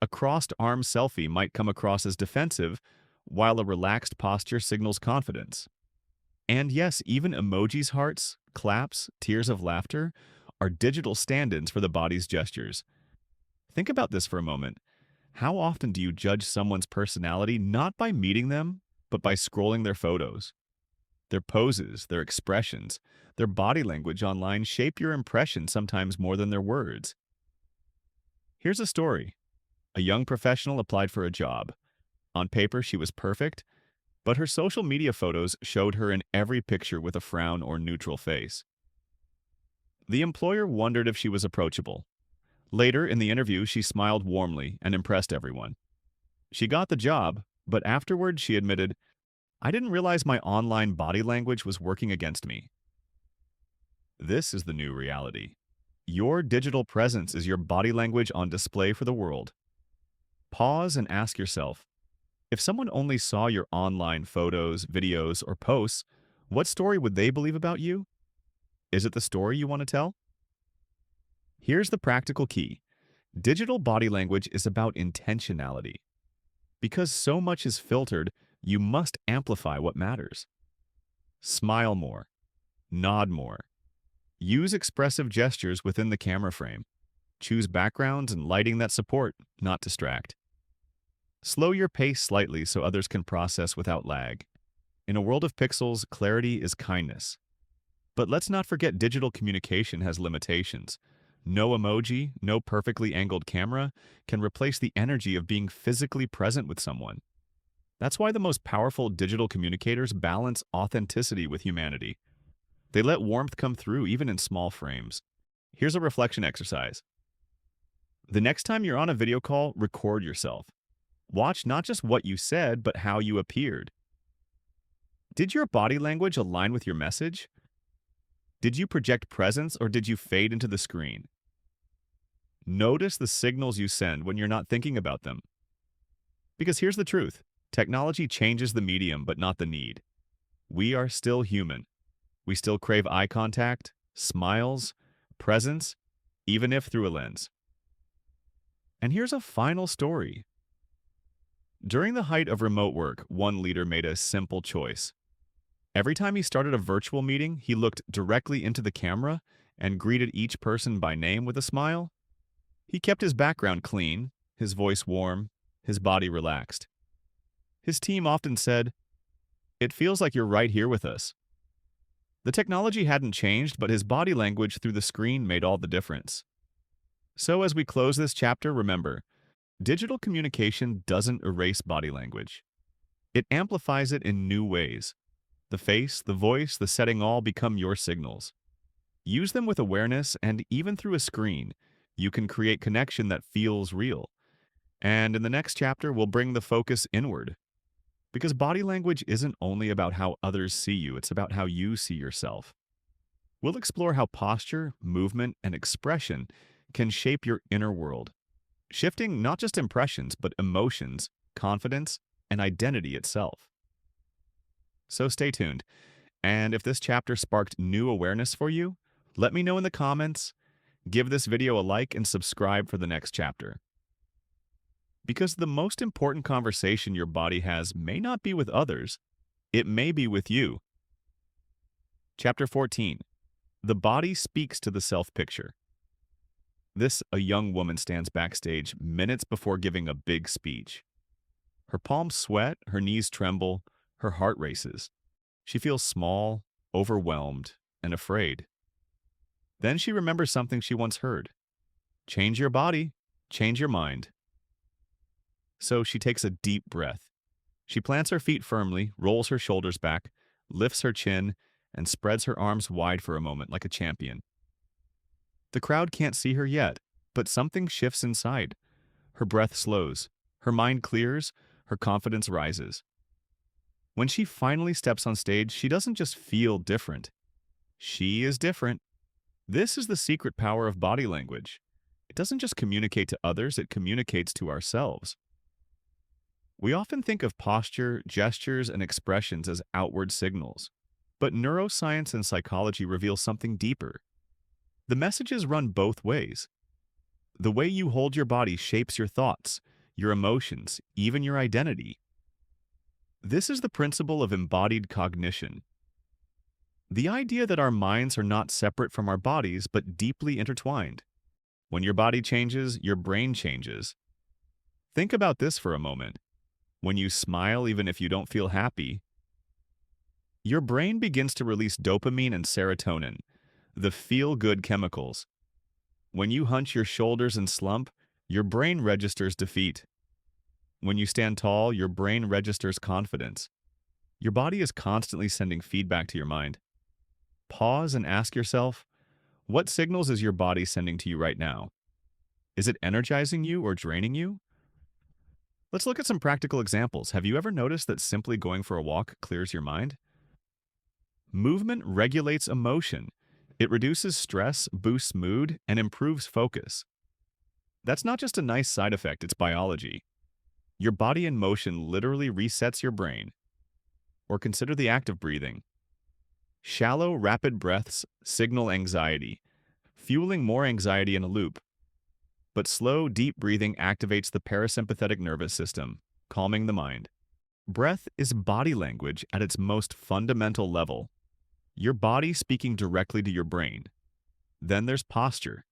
A crossed arm selfie might come across as defensive, while a relaxed posture signals confidence. And yes, even emojis, hearts, claps, tears of laughter are digital stand-ins for the body's gestures. Think about this for a moment. How often do you judge someone's personality not by meeting them, but by scrolling their photos? Their poses, their expressions, their body language online shape your impression sometimes more than their words. Here's a story. A young professional applied for a job. On paper, she was perfect, but her social media photos showed her in every picture with a frown or neutral face. The employer wondered if she was approachable. Later, in the interview, she smiled warmly and impressed everyone. She got the job, but afterward she admitted, "I didn't realize my online body language was working against me." This is the new reality. Your digital presence is your body language on display for the world. Pause and ask yourself, If someone only saw your online photos, videos, or posts, what story would they believe about you? Is it the story you want to tell? Here's the practical key. Digital body language is about intentionality. Because so much is filtered, you must amplify what matters. Smile more. Nod more. Use expressive gestures within the camera frame. Choose backgrounds and lighting that support, not distract. Slow your pace slightly so others can process without lag. In a world of pixels, clarity is kindness. But let's not forget digital communication has limitations. No emoji, no perfectly angled camera can replace the energy of being physically present with someone. That's why the most powerful digital communicators balance authenticity with humanity. They let warmth come through even in small frames. Here's a reflection exercise. The next time you're on a video call, record yourself. Watch not just what you said, but how you appeared. Did your body language align with your message? Did you project presence or did you fade into the screen? Notice the signals you send when you're not thinking about them. Because here's the truth. Technology changes the medium, but not the need. We are still human. We still crave eye contact, smiles, presence, even if through a lens. And here's a final story. During the height of remote work, one leader made a simple choice. Every time he started a virtual meeting, he looked directly into the camera and greeted each person by name with a smile. He kept his background clean, his voice warm, his body relaxed. His team often said, "It feels like you're right here with us." The technology hadn't changed, but his body language through the screen made all the difference. So as we close this chapter, remember, digital communication doesn't erase body language. It amplifies it in new ways. The face, the voice, the setting all become your signals. Use them with awareness, and even through a screen, you can create connection that feels real. And in the next chapter, we'll bring the focus inward. Because body language isn't only about how others see you, it's about how you see yourself. We'll explore how posture, movement, and expression can shape your inner world, shifting not just impressions, but emotions, confidence, and identity itself. So stay tuned. And if this chapter sparked new awareness for you, let me know in the comments, give this video a like, and subscribe for the next chapter. Because the most important conversation your body has may not be with others, it may be with you. Chapter 14. The body speaks to the self-picture. A young woman stands backstage minutes before giving a big speech. Her palms sweat, her knees tremble, her heart races. She feels small, overwhelmed, and afraid. Then she remembers something she once heard. Change your body, change your mind. So she takes a deep breath. She plants her feet firmly, rolls her shoulders back, lifts her chin, and spreads her arms wide for a moment like a champion. The crowd can't see her yet, but something shifts inside. Her breath slows, her mind clears, her confidence rises. When she finally steps on stage, she doesn't just feel different. She is different. This is the secret power of body language. It doesn't just communicate to others, it communicates to ourselves. We often think of posture, gestures, and expressions as outward signals, but neuroscience and psychology reveal something deeper. The messages run both ways. The way you hold your body shapes your thoughts, your emotions, even your identity. This is the principle of embodied cognition. The idea that our minds are not separate from our bodies, but deeply intertwined. When your body changes, your brain changes. Think about this for a moment. When you smile, even if you don't feel happy, your brain begins to release dopamine and serotonin, the feel-good chemicals. When you hunch your shoulders and slump, your brain registers defeat. When you stand tall, your brain registers confidence. Your body is constantly sending feedback to your mind. Pause and ask yourself, what signals is your body sending to you right now? Is it energizing you or draining you? Let's look at some practical examples. Have you ever noticed that simply going for a walk clears your mind? Movement regulates emotion. It reduces stress, boosts mood, and improves focus. That's not just a nice side effect, it's biology. Your body in motion literally resets your brain. Or consider the act of breathing. Shallow, rapid breaths signal anxiety, fueling more anxiety in a loop. But slow, deep breathing activates the parasympathetic nervous system, calming the mind. Breath is body language at its most fundamental level. Your body speaking directly to your brain. Then there's posture.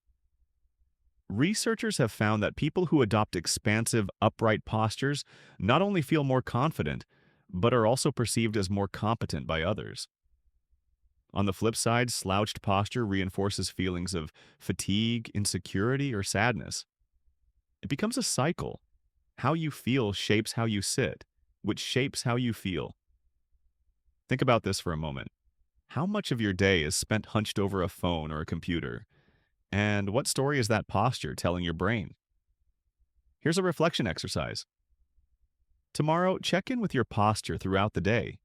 Researchers have found that people who adopt expansive, upright postures not only feel more confident, but are also perceived as more competent by others. On the flip side, slouched posture reinforces feelings of fatigue, insecurity, or sadness. It becomes a cycle. How you feel shapes how you sit, which shapes how you feel. Think about this for a moment. How much of your day is spent hunched over a phone or a computer? And what story is that posture telling your brain? Here's a reflection exercise. Tomorrow, check in with your posture throughout the day.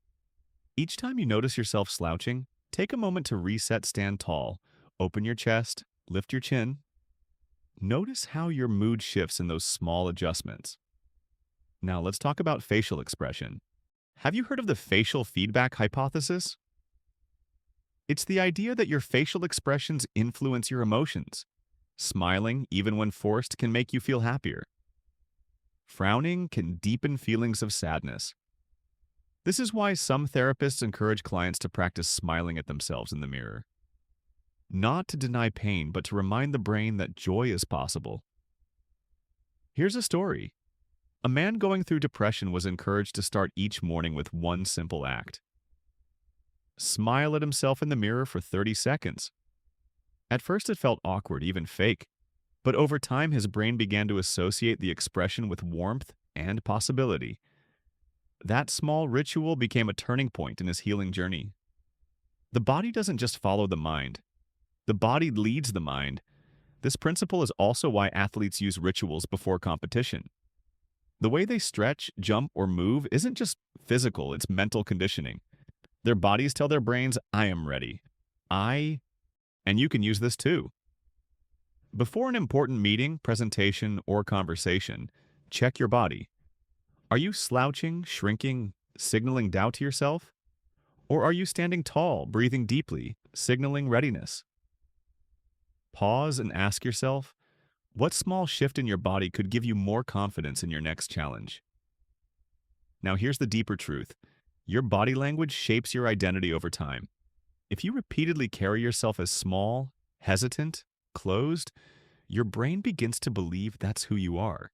Each time you notice yourself slouching, take a moment to reset, stand tall, open your chest, lift your chin. Notice how your mood shifts in those small adjustments. Now let's talk about facial expression. Have you heard of the facial feedback hypothesis? It's the idea that your facial expressions influence your emotions. Smiling, even when forced, can make you feel happier. Frowning can deepen feelings of sadness. This is why some therapists encourage clients to practice smiling at themselves in the mirror. Not to deny pain, but to remind the brain that joy is possible. Here's a story. A man going through depression was encouraged to start each morning with one simple act. Smile at himself in the mirror for 30 seconds. At first it felt awkward, even fake, but over time his brain began to associate the expression with warmth and possibility. That small ritual became a turning point in his healing journey. The body doesn't just follow the mind. The body leads the mind. This principle is also why athletes use rituals before competition. The way they stretch, jump, or move isn't just physical, it's mental conditioning. Their bodies tell their brains, I am ready. And you can use this too. Before an important meeting, presentation, or conversation, check your body. Are you slouching, shrinking, signaling doubt to yourself? Or are you standing tall, breathing deeply, signaling readiness? Pause and ask yourself, what small shift in your body could give you more confidence in your next challenge? Now here's the deeper truth. Your body language shapes your identity over time. If you repeatedly carry yourself as small, hesitant, closed, your brain begins to believe that's who you are.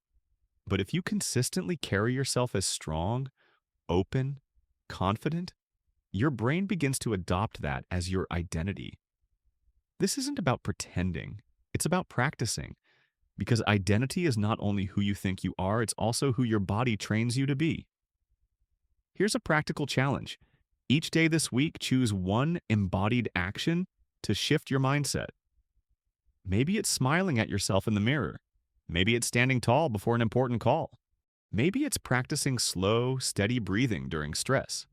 But if you consistently carry yourself as strong, open, confident, your brain begins to adopt that as your identity. This isn't about pretending, it's about practicing. Because identity is not only who you think you are, it's also who your body trains you to be. Here's a practical challenge. Each day this week, choose one embodied action to shift your mindset. Maybe it's smiling at yourself in the mirror. Maybe it's standing tall before an important call. Maybe it's practicing slow, steady breathing during stress.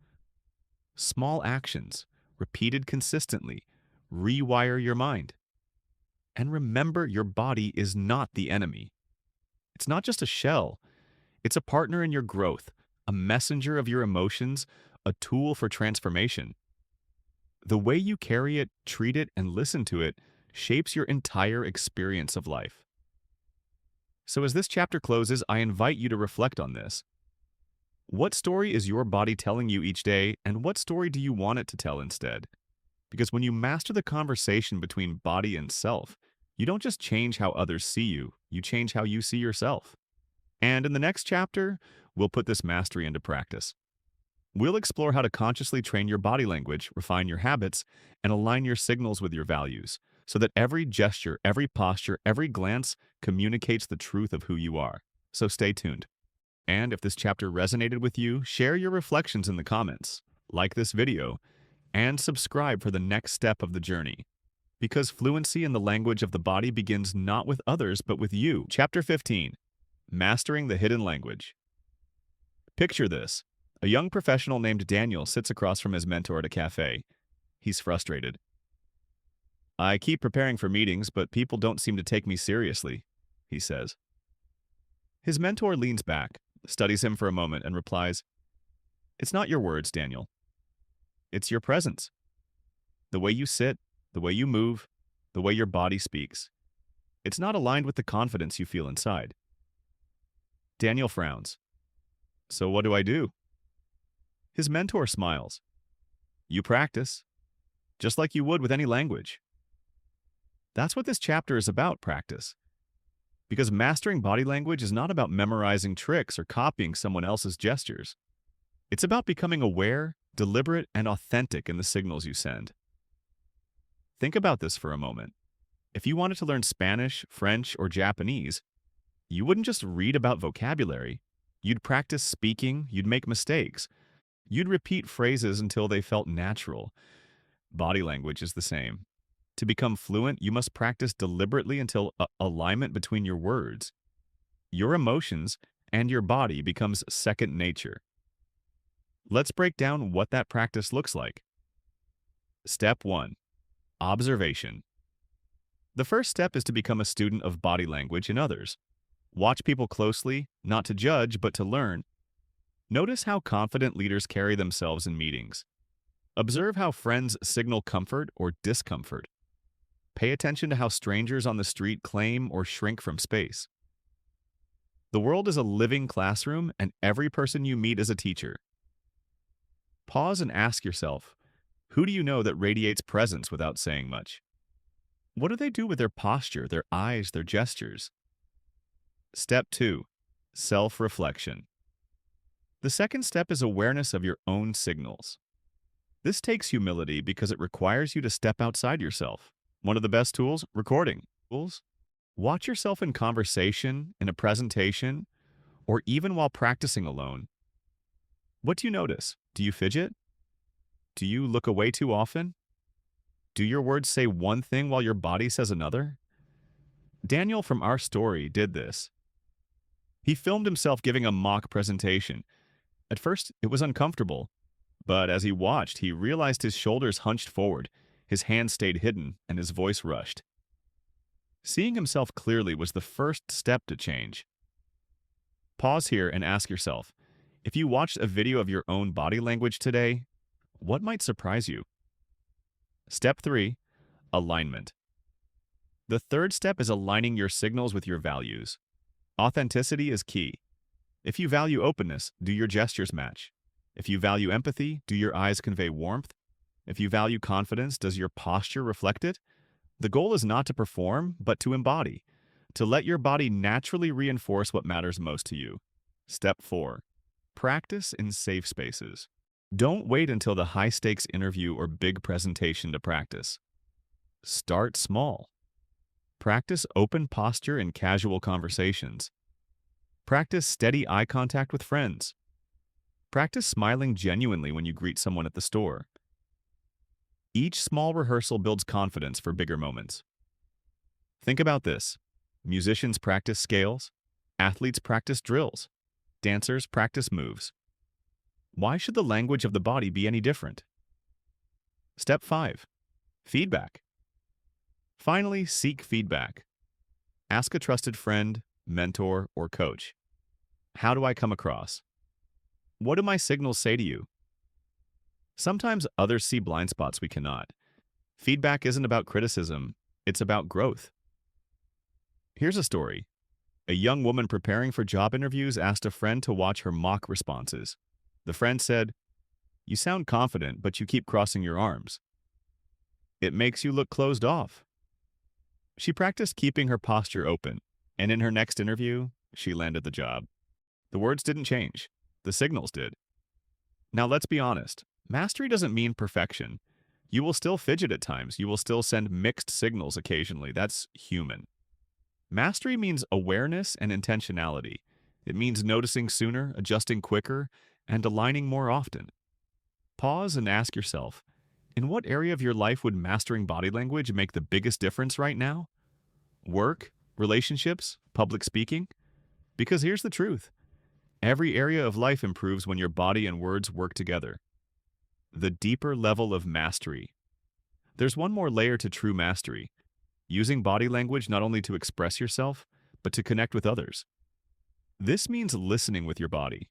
Small actions, repeated consistently, rewire your mind. And remember, your body is not the enemy. It's not just a shell. It's a partner in your growth, a messenger of your emotions, a tool for transformation. The way you carry it, treat it, and listen to it shapes your entire experience of life. So as this chapter closes, I invite you to reflect on this. What story is your body telling you each day, and what story do you want it to tell instead? Because when you master the conversation between body and self, you don't just change how others see you, you change how you see yourself. And in the next chapter, we'll put this mastery into practice. We'll explore how to consciously train your body language, refine your habits, and align your signals with your values, so that every gesture, every posture, every glance communicates the truth of who you are. So stay tuned. And if this chapter resonated with you, share your reflections in the comments, like this video, and subscribe for the next step of the journey. Because fluency in the language of the body begins not with others, but with you. Chapter 15. Mastering the Hidden Language. Picture this. A young professional named Daniel sits across from his mentor at a cafe. He's frustrated. I keep preparing for meetings, but people don't seem to take me seriously, he says. His mentor leans back, studies him for a moment, and replies, "It's not your words, Daniel. It's your presence. The way you sit, the way you move, the way your body speaks. It's not aligned with the confidence you feel inside." Daniel frowns. "So what do I do?" His mentor smiles. "You practice, just like you would with any language." That's what this chapter is about, practice. Because mastering body language is not about memorizing tricks or copying someone else's gestures. It's about becoming aware, deliberate, and authentic in the signals you send. Think about this for a moment. If you wanted to learn Spanish, French, or Japanese, you wouldn't just read about vocabulary. You'd practice speaking, you'd make mistakes. You'd repeat phrases until they felt natural. Body language is the same. To become fluent, you must practice deliberately until alignment between your words, your emotions, and your body becomes second nature. Let's break down what that practice looks like. Step 1. Observation. The first step is to become a student of body language in others. Watch people closely, not to judge, but to learn. Notice how confident leaders carry themselves in meetings. Observe how friends signal comfort or discomfort. Pay attention to how strangers on the street claim or shrink from space. The world is a living classroom, and every person you meet is a teacher. Pause and ask yourself, who do you know that radiates presence without saying much? What do they do with their posture, their eyes, their gestures? Step 2. Self-reflection. The second step is awareness of your own signals. This takes humility because it requires you to step outside yourself. One of the best tools, recording. Watch yourself in conversation, in a presentation, or even while practicing alone. What do you notice? Do you fidget? Do you look away too often? Do your words say one thing while your body says another? Daniel from our story did this. He filmed himself giving a mock presentation. At first, it was uncomfortable, but as he watched, he realized his shoulders hunched forward, his hands stayed hidden, and his voice rushed. Seeing himself clearly was the first step to change. Pause here and ask yourself, if you watched a video of your own body language today, what might surprise you? Step 3. Alignment. The third step is aligning your signals with your values. Authenticity is key. If you value openness, do your gestures match? If you value empathy, do your eyes convey warmth? If you value confidence, does your posture reflect it? The goal is not to perform, but to embody, to let your body naturally reinforce what matters most to you. Step 4. Practice in safe spaces. Don't wait until the high-stakes interview or big presentation to practice. Start small. Practice open posture in casual conversations. Practice steady eye contact with friends. Practice smiling genuinely when you greet someone at the store. Each small rehearsal builds confidence for bigger moments. Think about this. Musicians practice scales. Athletes practice drills. Dancers practice moves. Why should the language of the body be any different? Step 5. Feedback. Finally, seek feedback. Ask a trusted friend, mentor, or coach. How do I come across? What do my signals say to you? Sometimes others see blind spots we cannot. Feedback isn't about criticism, it's about growth. Here's a story. A young woman preparing for job interviews asked a friend to watch her mock responses. The friend said, "You sound confident, but you keep crossing your arms. It makes you look closed off." She practiced keeping her posture open, and in her next interview, she landed the job. The words didn't change. The signals did. Now let's be honest. Mastery doesn't mean perfection. You will still fidget at times. You will still send mixed signals occasionally. That's human. Mastery means awareness and intentionality. It means noticing sooner, adjusting quicker, and aligning more often. Pause and ask yourself, in what area of your life would mastering body language make the biggest difference right now? Work, relationships, public speaking? Because here's the truth. Every area of life improves when your body and words work together. The deeper level of mastery. There's one more layer to true mastery. Using body language not only to express yourself, but to connect with others. This means listening with your body,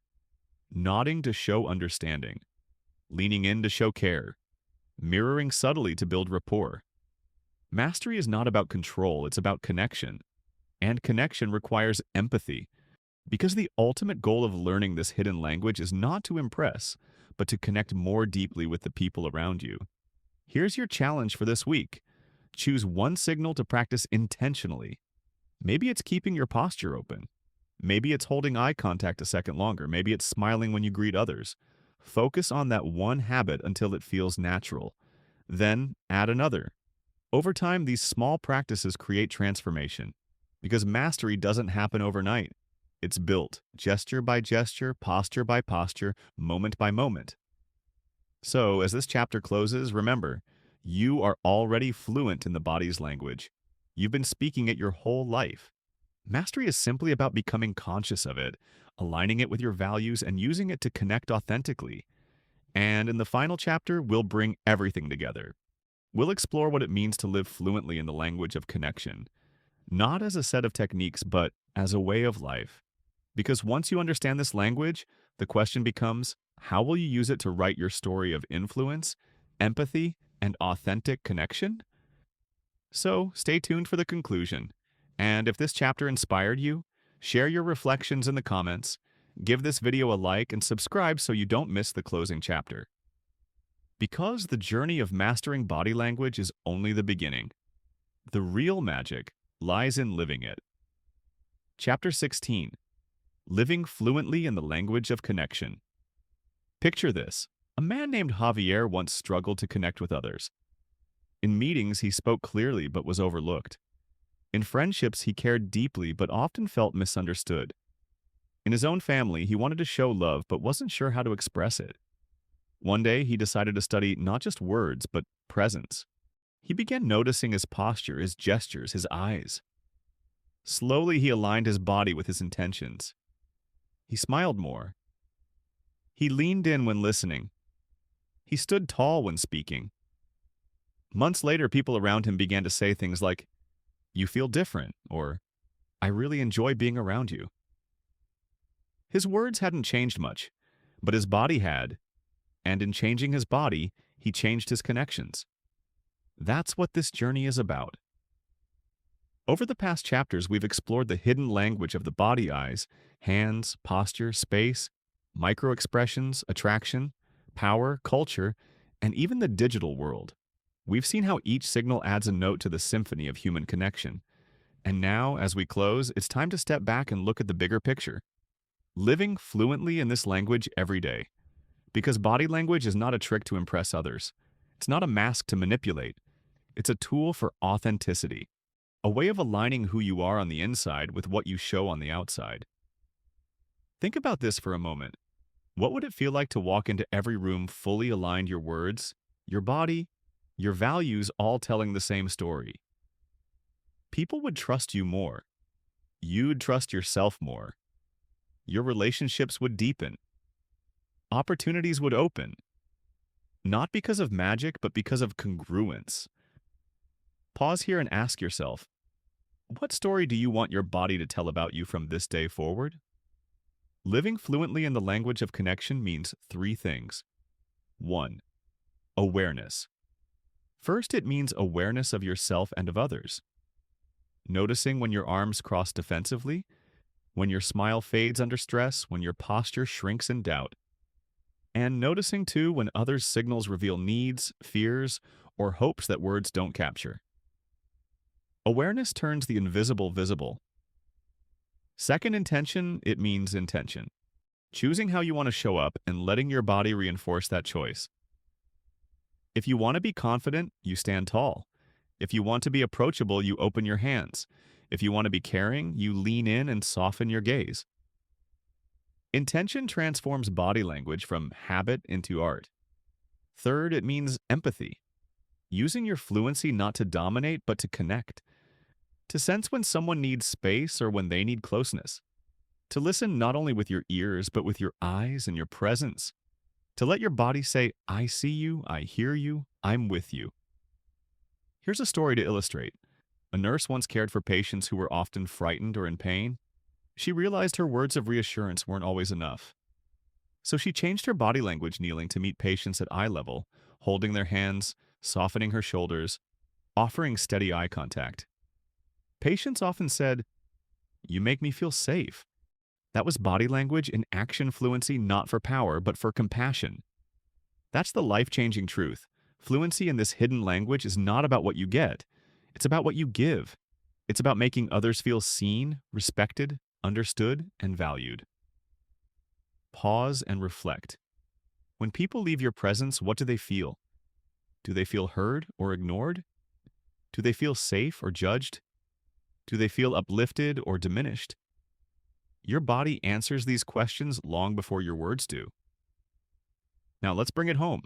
nodding to show understanding, leaning in to show care, mirroring subtly to build rapport. Mastery is not about control, it's about connection. And connection requires empathy, because the ultimate goal of learning this hidden language is not to impress, but to connect more deeply with the people around you. Here's your challenge for this week. Choose one signal to practice intentionally. Maybe it's keeping your posture open. Maybe it's holding eye contact a second longer. Maybe it's smiling when you greet others. Focus on that one habit until it feels natural. Then add another. Over time, these small practices create transformation, because mastery doesn't happen overnight. It's built gesture by gesture, posture by posture, moment by moment. So, as this chapter closes, remember, you are already fluent in the body's language. You've been speaking it your whole life. Mastery is simply about becoming conscious of it, aligning it with your values, and using it to connect authentically. And in the final chapter, we'll bring everything together. We'll explore what it means to live fluently in the language of connection, not as a set of techniques, but as a way of life. Because once you understand this language, the question becomes, how will you use it to write your story of influence, empathy, and authentic connection? So, stay tuned for the conclusion. And if this chapter inspired you, share your reflections in the comments, give this video a like, and subscribe so you don't miss the closing chapter. Because the journey of mastering body language is only the beginning. The real magic lies in living it. Chapter 16. Living fluently in the language of connection. Picture this. A man named Javier once struggled to connect with others. In meetings, he spoke clearly but was overlooked. In friendships, he cared deeply but often felt misunderstood. In his own family, he wanted to show love but wasn't sure how to express it. One day, he decided to study not just words, but presence. He began noticing his posture, his gestures, his eyes. Slowly, he aligned his body with his intentions. He smiled more. He leaned in when listening. He stood tall when speaking. Months later, people around him began to say things like, "You feel different," or "I really enjoy being around you." His words hadn't changed much, but his body had. And in changing his body, he changed his connections. That's what this journey is about. Over the past chapters, we've explored the hidden language of the body eyes, hands, posture, space, micro-expressions, attraction, power, culture, and even the digital world. We've seen how each signal adds a note to the symphony of human connection. And now, as we close, it's time to step back and look at the bigger picture. Living fluently in this language every day. Because body language is not a trick to impress others. It's not a mask to manipulate. It's a tool for authenticity, a way of aligning who you are on the inside with what you show on the outside. Think about this for a moment. What would it feel like to walk into every room fully aligned, your words, your body, your values all telling the same story? People would trust you more. You'd trust yourself more. Your relationships would deepen. Opportunities would open, not because of magic, but because of congruence. Pause here and ask yourself, what story do you want your body to tell about you from this day forward? Living fluently in the language of connection means 3 things. 1. Awareness. First, it means awareness of yourself and of others. Noticing when your arms cross defensively, when your smile fades under stress, when your posture shrinks in doubt. And noticing, too, when others' signals reveal needs, fears, or hopes that words don't capture. Awareness turns the invisible visible. Second intention, it means intention. Choosing how you want to show up and letting your body reinforce that choice. If you want to be confident, you stand tall. If you want to be approachable, you open your hands. If you want to be caring, you lean in and soften your gaze. Intention transforms body language from habit into art. Third, it means empathy. Using your fluency not to dominate, but to connect. To sense when someone needs space or when they need closeness. To listen not only with your ears, but with your eyes and your presence. To let your body say, "I see you, I hear you, I'm with you." Here's a story to illustrate. A nurse once cared for patients who were often frightened or in pain. She realized her words of reassurance weren't always enough. So she changed her body language kneeling to meet patients at eye level, holding their hands, softening her shoulders, offering steady eye contact. Patients often said, "You make me feel safe." That was body language in action fluency, not for power, but for compassion. That's the life-changing truth. Fluency in this hidden language is not about what you get. It's about what you give. It's about making others feel seen, respected, understood, and valued. Pause and reflect. When people leave your presence, what do they feel? Do they feel heard or ignored? Do they feel safe or judged? Do they feel uplifted or diminished? Your body answers these questions long before your words do. Now let's bring it home.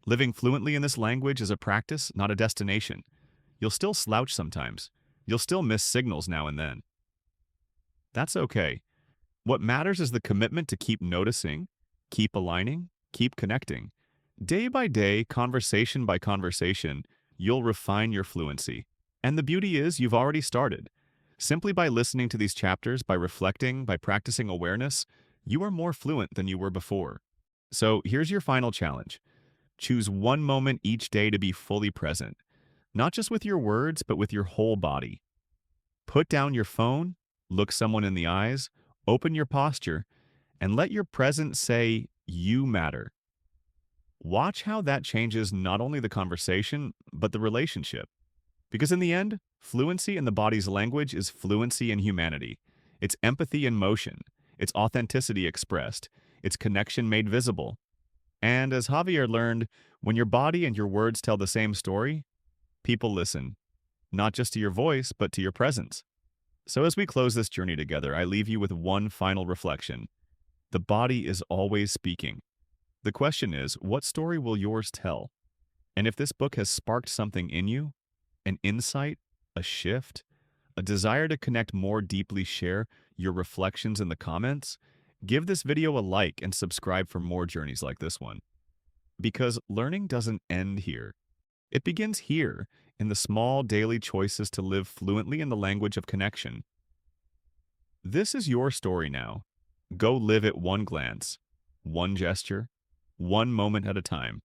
Living fluently in this language is a practice, not a destination. You'll still slouch sometimes. You'll still miss signals now and then. That's okay. What matters is the commitment to keep noticing, keep aligning, keep connecting. Day by day, conversation by conversation, you'll refine your fluency. And the beauty is you've already started. Simply by listening to these chapters, by reflecting, by practicing awareness, you are more fluent than you were before. So here's your final challenge. Choose one moment each day to be fully present, not just with your words, but with your whole body. Put down your phone, look someone in the eyes, open your posture, and let your presence say, "You matter." Watch how that changes not only the conversation, but the relationship. Because in the end, fluency in the body's language is fluency in humanity. It's empathy in motion. It's authenticity expressed. It's connection made visible. And as Javier learned, when your body and your words tell the same story, people listen, not just to your voice, but to your presence. So as we close this journey together, I leave you with one final reflection. The body is always speaking. The question is, what story will yours tell? And if this book has sparked something in you, an insight, a shift, a desire to connect more deeply, share your reflections in the comments, give this video a like and subscribe for more journeys like this one. Because learning doesn't end here. It begins here, in the small daily choices to live fluently in the language of connection. This is your story now. Go live it one glance, one gesture, one moment at a time.